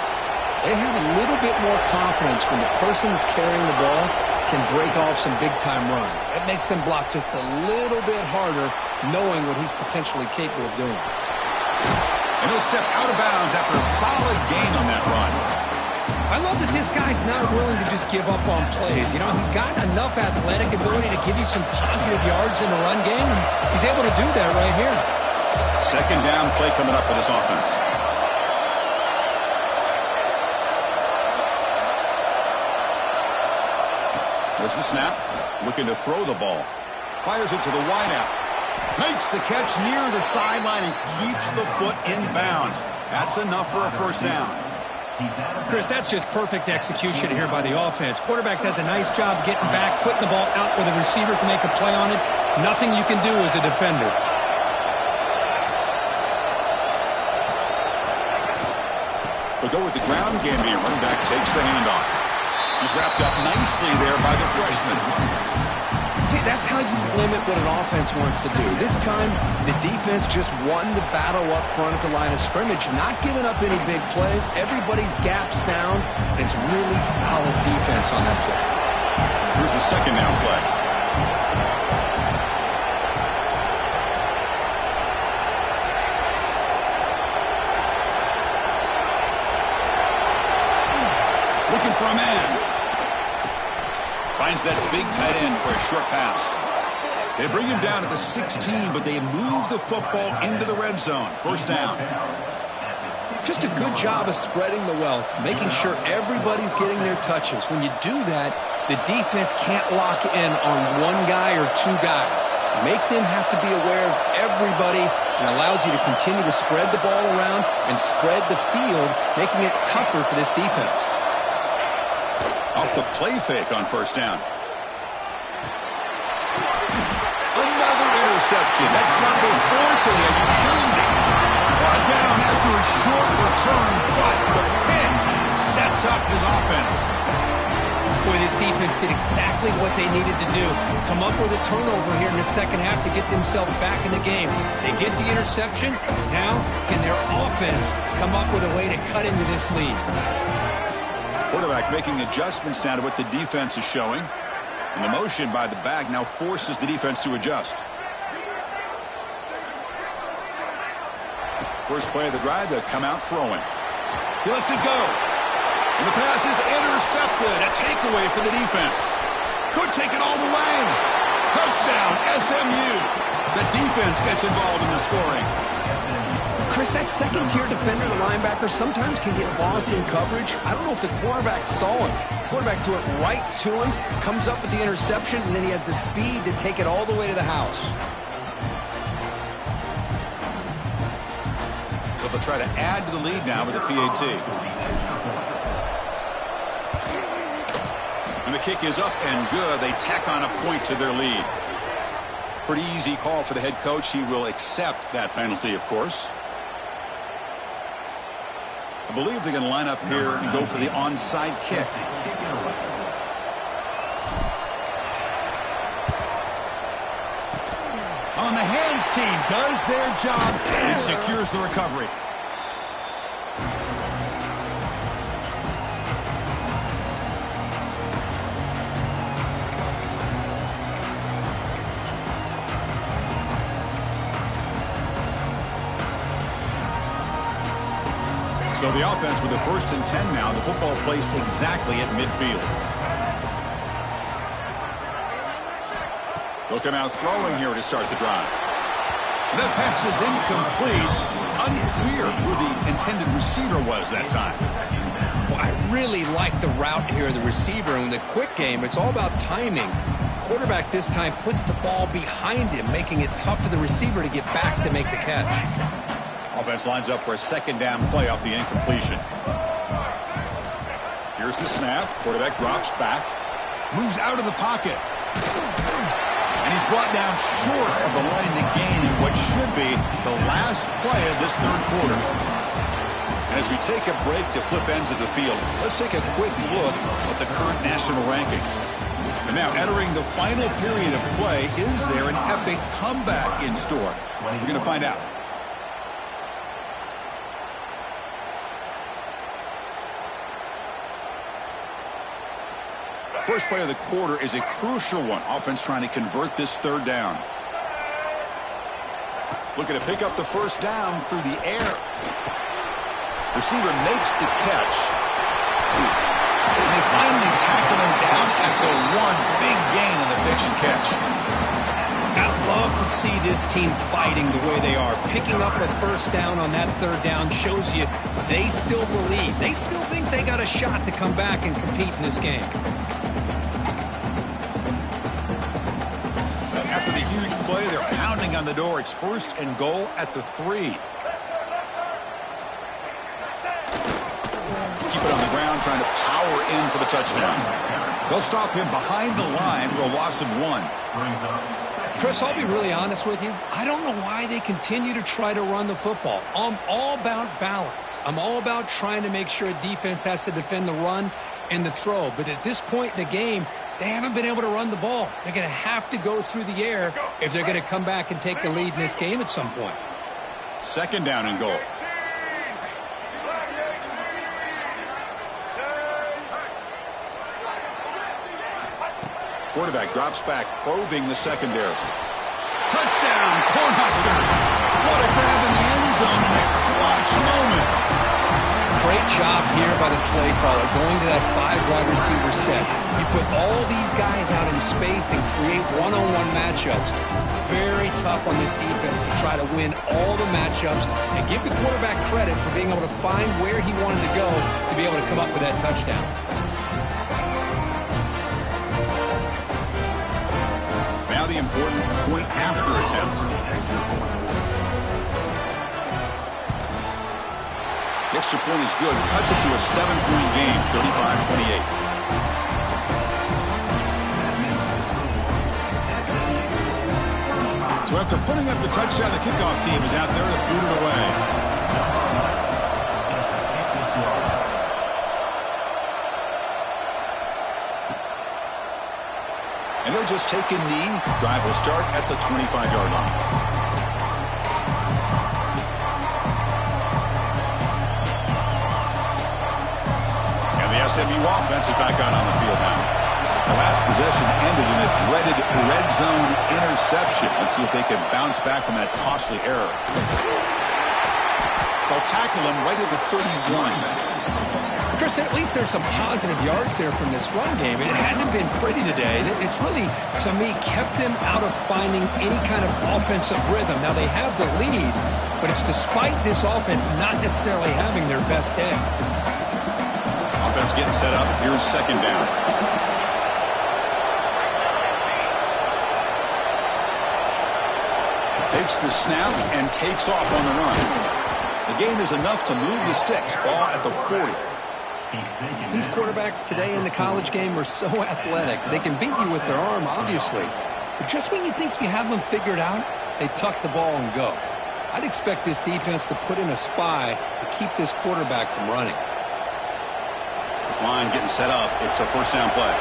they have a little bit more confidence when the person that's carrying the ball can break off some big-time runs. That makes them block just a little bit harder, knowing what he's potentially capable of doing. And he'll step out of bounds after a solid gain on that run. I love that this guy's not willing to just give up on plays. You know, he's got enough athletic ability to give you some positive yards in the run game, and he's able to do that right here. Second down play coming up for this offense. There's the snap. Looking to throw the ball. Fires it to the wideout. Makes the catch near the sideline and keeps the foot in bounds. That's enough for a first down. Chris, that's just perfect execution here by the offense. Quarterback does a nice job getting back, putting the ball out where the receiver can make a play on it. Nothing you can do as a defender. But go with the ground game here. Running back takes the handoff. He's wrapped up nicely there by the freshman. See, that's how you limit what an offense wants to do. This time, the defense just won the battle up front at the line of scrimmage, not giving up any big plays. Everybody's gap sound, and it's really solid defense on that play. Here's the second down play. Looking for a man. Finds that big tight end for a short pass. They bring him down at the 16, but they move the football into the red zone. First down. Just a good job of spreading the wealth, making sure everybody's getting their touches. When you do that, the defense can't lock in on one guy or two guys. Make them have to be aware of everybody, and allows you to continue to spread the ball around and spread the field, making it tougher for this defense. Off the play fake on first down. Another interception. That's number 4 today. Are you kidding me? Brought down after a short return, but the pick sets up his offense. Boy, this defense did exactly what they needed to do. Come up with a turnover here in the second half to get themselves back in the game. They get the interception. Now, can their offense come up with a way to cut into this lead? Quarterback making adjustments now to what the defense is showing. And the motion by the back now forces the defense to adjust. First play of the drive, they'll come out throwing. He lets it go. And the pass is intercepted. A takeaway for the defense. Could take it all the way. Touchdown, SMU. The defense gets involved in the scoring. Chris, that second-tier defender, the linebacker, sometimes can get lost in coverage. I don't know if the quarterback saw him. The quarterback threw it right to him, comes up with the interception, and then he has the speed to take it all the way to the house. So they'll try to add to the lead now with a PAT. And the kick is up and good. They tack on a point to their lead. Pretty easy call for the head coach. He will accept that penalty, of course. I believe they're going to line up here and go for the onside kick. On the hands team does their job and secures the recovery. So the offense with the 1st and 10 now. The football placed exactly at midfield. They'll come out throwing here to start the drive. The pass is incomplete. Unclear who the intended receiver was that time. Well, I really like the route here, the receiver. And in the quick game, it's all about timing. Quarterback this time puts the ball behind him, making it tough for the receiver to get back to make the catch. Offense lines up for a second down play off the incompletion. Here's the snap. Quarterback drops back. Moves out of the pocket. And he's brought down short of the line to gain in what should be the last play of this third quarter. As we take a break to flip ends of the field, let's take a quick look at the current national rankings. And now entering the final period of play, is there an epic comeback in store? We're going to find out. First play of the quarter is a crucial one. Offense trying to convert this third down. Looking to pick up the first down through the air. Receiver makes the catch. And they finally tackle him down at the one. Big gain on the pitch and catch. I love to see this team fighting the way they are. Picking up a first down on that third down shows you they still believe. They still think they got a shot to come back and compete in this game. After the huge play, they're pounding on the door. It's first and goal at the 3. Keep it on the ground, trying to power in for the touchdown. They'll stop him behind the line for a loss of 1. Chris, I'll be really honest with you. I don't know why they continue to try to run the football. I'm all about balance. I'm all about trying to make sure a defense has to defend the run and the throw. But at this point in the game, they haven't been able to run the ball. They're going to have to go through the air if they're going to come back and take the lead in this game at some point. Second down and goal. Quarterback drops back, probing the secondary. Touchdown, Cornhuskers! What a grab in the end zone in a clutch moment. Great job here by the play caller, going to that 5 wide receiver set. You put all these guys out in space and create one-on-one matchups. It's very tough on this defense to try to win all the matchups and give the quarterback credit for being able to find where he wanted to go to be able to come up with that touchdown. Now the important point after attempt. The extra point is good. Cuts it to a 7-point game, 35-28. So after putting up the touchdown, the kickoff team is out there to boot it away. And they'll just take a knee. Drive will start at the 25-yard line. SMU offense is back out on the field now. The last possession ended in a dreaded red zone interception. Let's see if they can bounce back from that costly error. They'll tackle him right at the 31. Chris, at least there's some positive yards there from this run game. It hasn't been pretty today. It's really, to me, kept them out of finding any kind of offensive rhythm. Now, they have the lead, but it's despite this offense not necessarily having their best day. Offense getting set up. Here's second down. Takes the snap and takes off on the run. The game is enough to move the sticks. Ball at the 40. These quarterbacks today in the college game are so athletic. They can beat you with their arm, obviously. But just when you think you have them figured out, they tuck the ball and go. I'd expect this defense to put in a spy to keep this quarterback from running. This line getting set up. It's a first down play.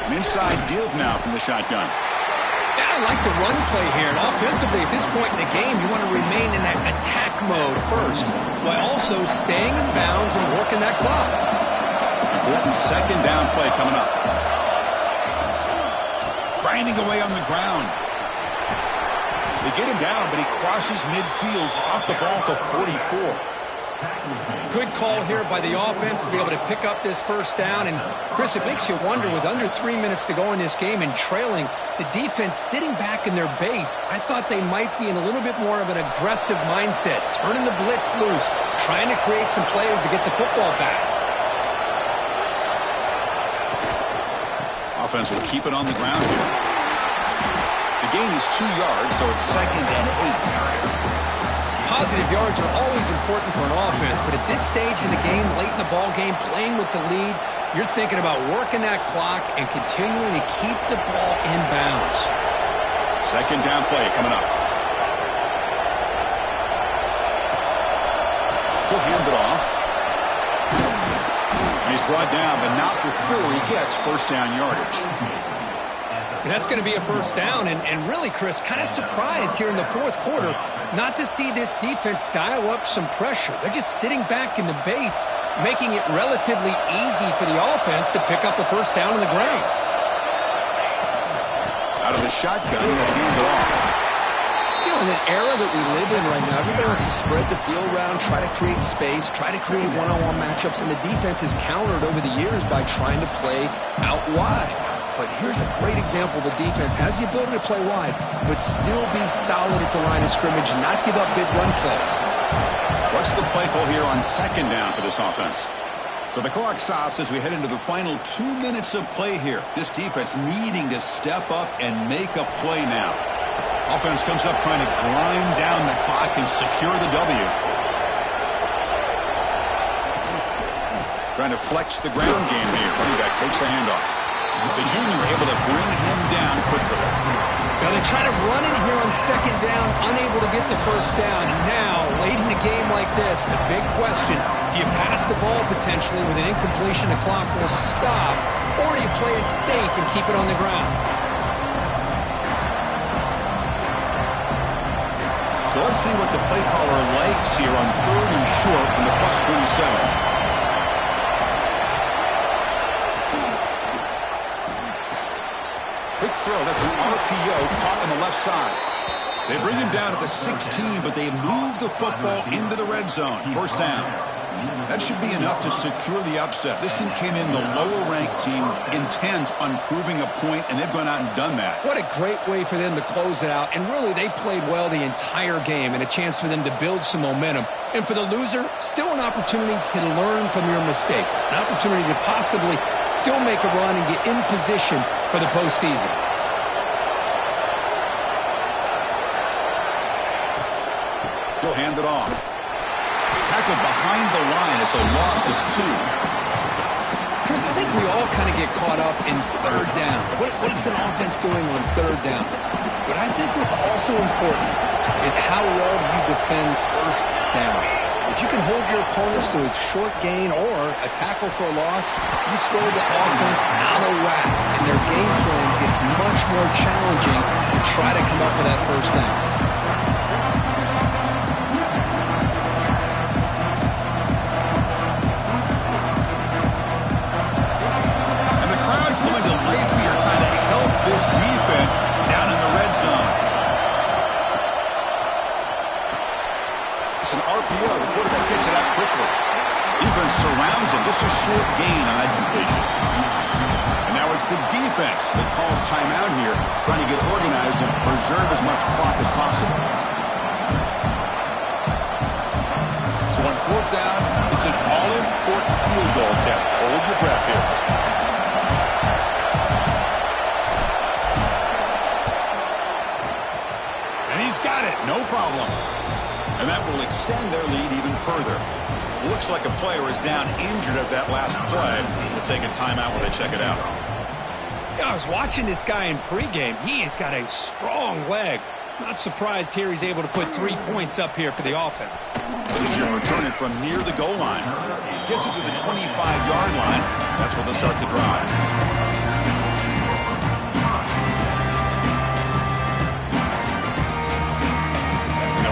An inside give now from the shotgun. Yeah, I like the run play here. And offensively, at this point in the game, you want to remain in that attack mode first, while also staying in bounds and working that clock. Important second down play coming up. Grinding away on the ground. They get him down, but he crosses midfield, spot the ball at the 44. Good call here by the offense to be able to pick up this first down. And, Chris, it makes you wonder, with under 3 minutes to go in this game and trailing, the defense sitting back in their base, I thought they might be in a little bit more of an aggressive mindset, turning the blitz loose, trying to create some plays to get the football back. Offense will keep it on the ground here. The gain is 2 yards, so it's second and 8. Positive yards are always important for an offense, but at this stage in the game, late in the ball game, playing with the lead, you're thinking about working that clock and continuing to keep the ball in bounds. Second down play coming up. He'll hand it off. And he's brought down, but not before he gets first down yardage. And that's going to be a first down. And really, Chris, kind of surprised here in the fourth quarter not to see this defense dial up some pressure. They're just sitting back in the base, making it relatively easy for the offense to pick up a first down on the ground. Out of the shotgun, he'll hand it off. You know, in an era that we live in right now, everybody wants to spread the field around, try to create space, try to create one-on-one matchups, and the defense has countered over the years by trying to play out wide. But here's a great example. The defense has the ability to play wide, but still be solid at the line of scrimmage and not give up big run plays. What's the play call here on second down for this offense? So the clock stops as we head into the final 2 minutes of play here. This defense needing to step up and make a play now. Offense comes up trying to grind down the clock and secure the W. Trying to flex the ground game here. Running back takes the handoff. The junior able to bring him down quickly. Now they try to run it here on second down, unable to get the first down. And now, late in a game like this, the big question, do you pass the ball potentially with an incompletion the clock will stop, or do you play it safe and keep it on the ground? So let's see what the play caller likes here on third and short from the +27. Quick throw. That's an RPO caught on the left side. They bring him down at the 16, but they move the football into the red zone. First down. That should be enough to secure the upset. This team came in the lower-ranked team, intent on proving a point, and they've gone out and done that. What a great way for them to close it out. And really, they played well the entire game and a chance for them to build some momentum. And for the loser, still an opportunity to learn from your mistakes. An opportunity to possibly still make a run and get in position for the postseason. He'll hand it off. Tackled behind the line. It's a loss of 2. Chris, I think we all kind of get caught up in third down. What is an offense doing on third down? But I think what's also important is how well you defend first down. If you can hold your opponents to a short gain or a tackle for a loss, you throw the offense out of whack, and their game plan gets much more challenging to try to come up with that first down. This defense down in the red zone. It's an RPO. The quarterback gets it out quickly. Defense surrounds him. Just a short gain on that completion. And now it's the defense that calls timeout here, trying to get organized and preserve as much clock as possible. So on fourth down, it's an all-important field goal attempt. Hold your breath here. He's got it, no problem. And that will extend their lead even further. Looks like a player is down injured at that last play. We'll take a timeout when they check it out. Yeah, I was watching this guy in pregame. He has got a strong leg. Not surprised here he's able to put 3 points up here for the offense. He'll return it from near the goal line. Gets it to the 25-yard line. That's where they'll start the drive.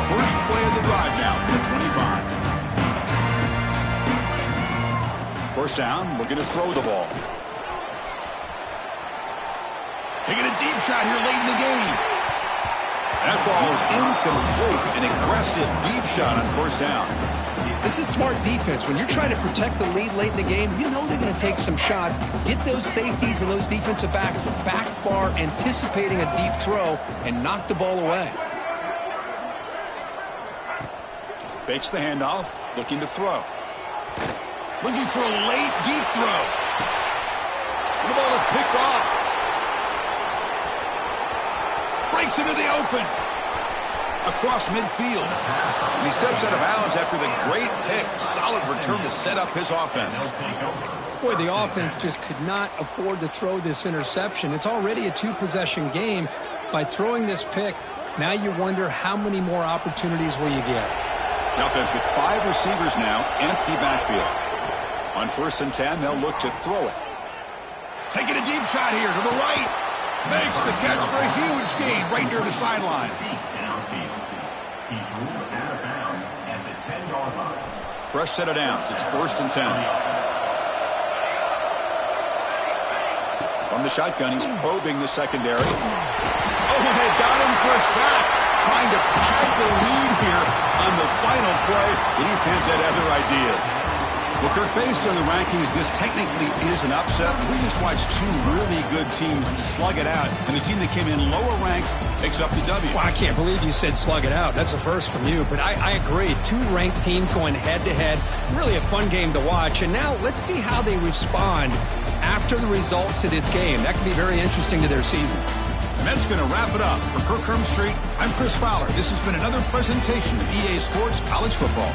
First play of the drive now from the 25. First down, looking to throw the ball. Taking a deep shot here late in the game. That ball is incomplete. An aggressive deep shot on first down. This is smart defense. When you're trying to protect the lead late in the game, you know they're going to take some shots, get those safeties and those defensive backs back far, anticipating a deep throw, and knock the ball away. Fakes the handoff, looking to throw. Looking for a late, deep throw. And the ball is picked off. Breaks into the open. Across midfield. And he steps out of bounds after the great pick. Solid return to set up his offense. Boy, the offense just could not afford to throw this interception. It's already a 2-possession game, By throwing this pick, now you wonder how many more opportunities will you get. The offense with 5 receivers now, empty backfield. On 1st and 10, they'll look to throw it. Taking a deep shot here to the right. Makes the catch for a huge gain right near the sideline. He's ruled out of bounds at the 10-yard line. Fresh set of downs. It's 1st and 10. From the shotgun, he's probing the secondary. Oh, and they got him for a sack. Trying to pad the lead here on the final play. The defense had other ideas. Well, Kirk, based on the rankings, this technically is an upset. We just watched 2 really good teams slug it out, and the team that came in lower ranked picks up the W. Well, I can't believe you said slug it out. That's a first from you, but I agree. 2 ranked teams going head-to-head. Really a fun game to watch. And now let's see how they respond after the results of this game. That could be very interesting to their season. And that's going to wrap it up. For Kirk Hermstreet, I'm Chris Fowler. This has been another presentation of EA Sports College Football.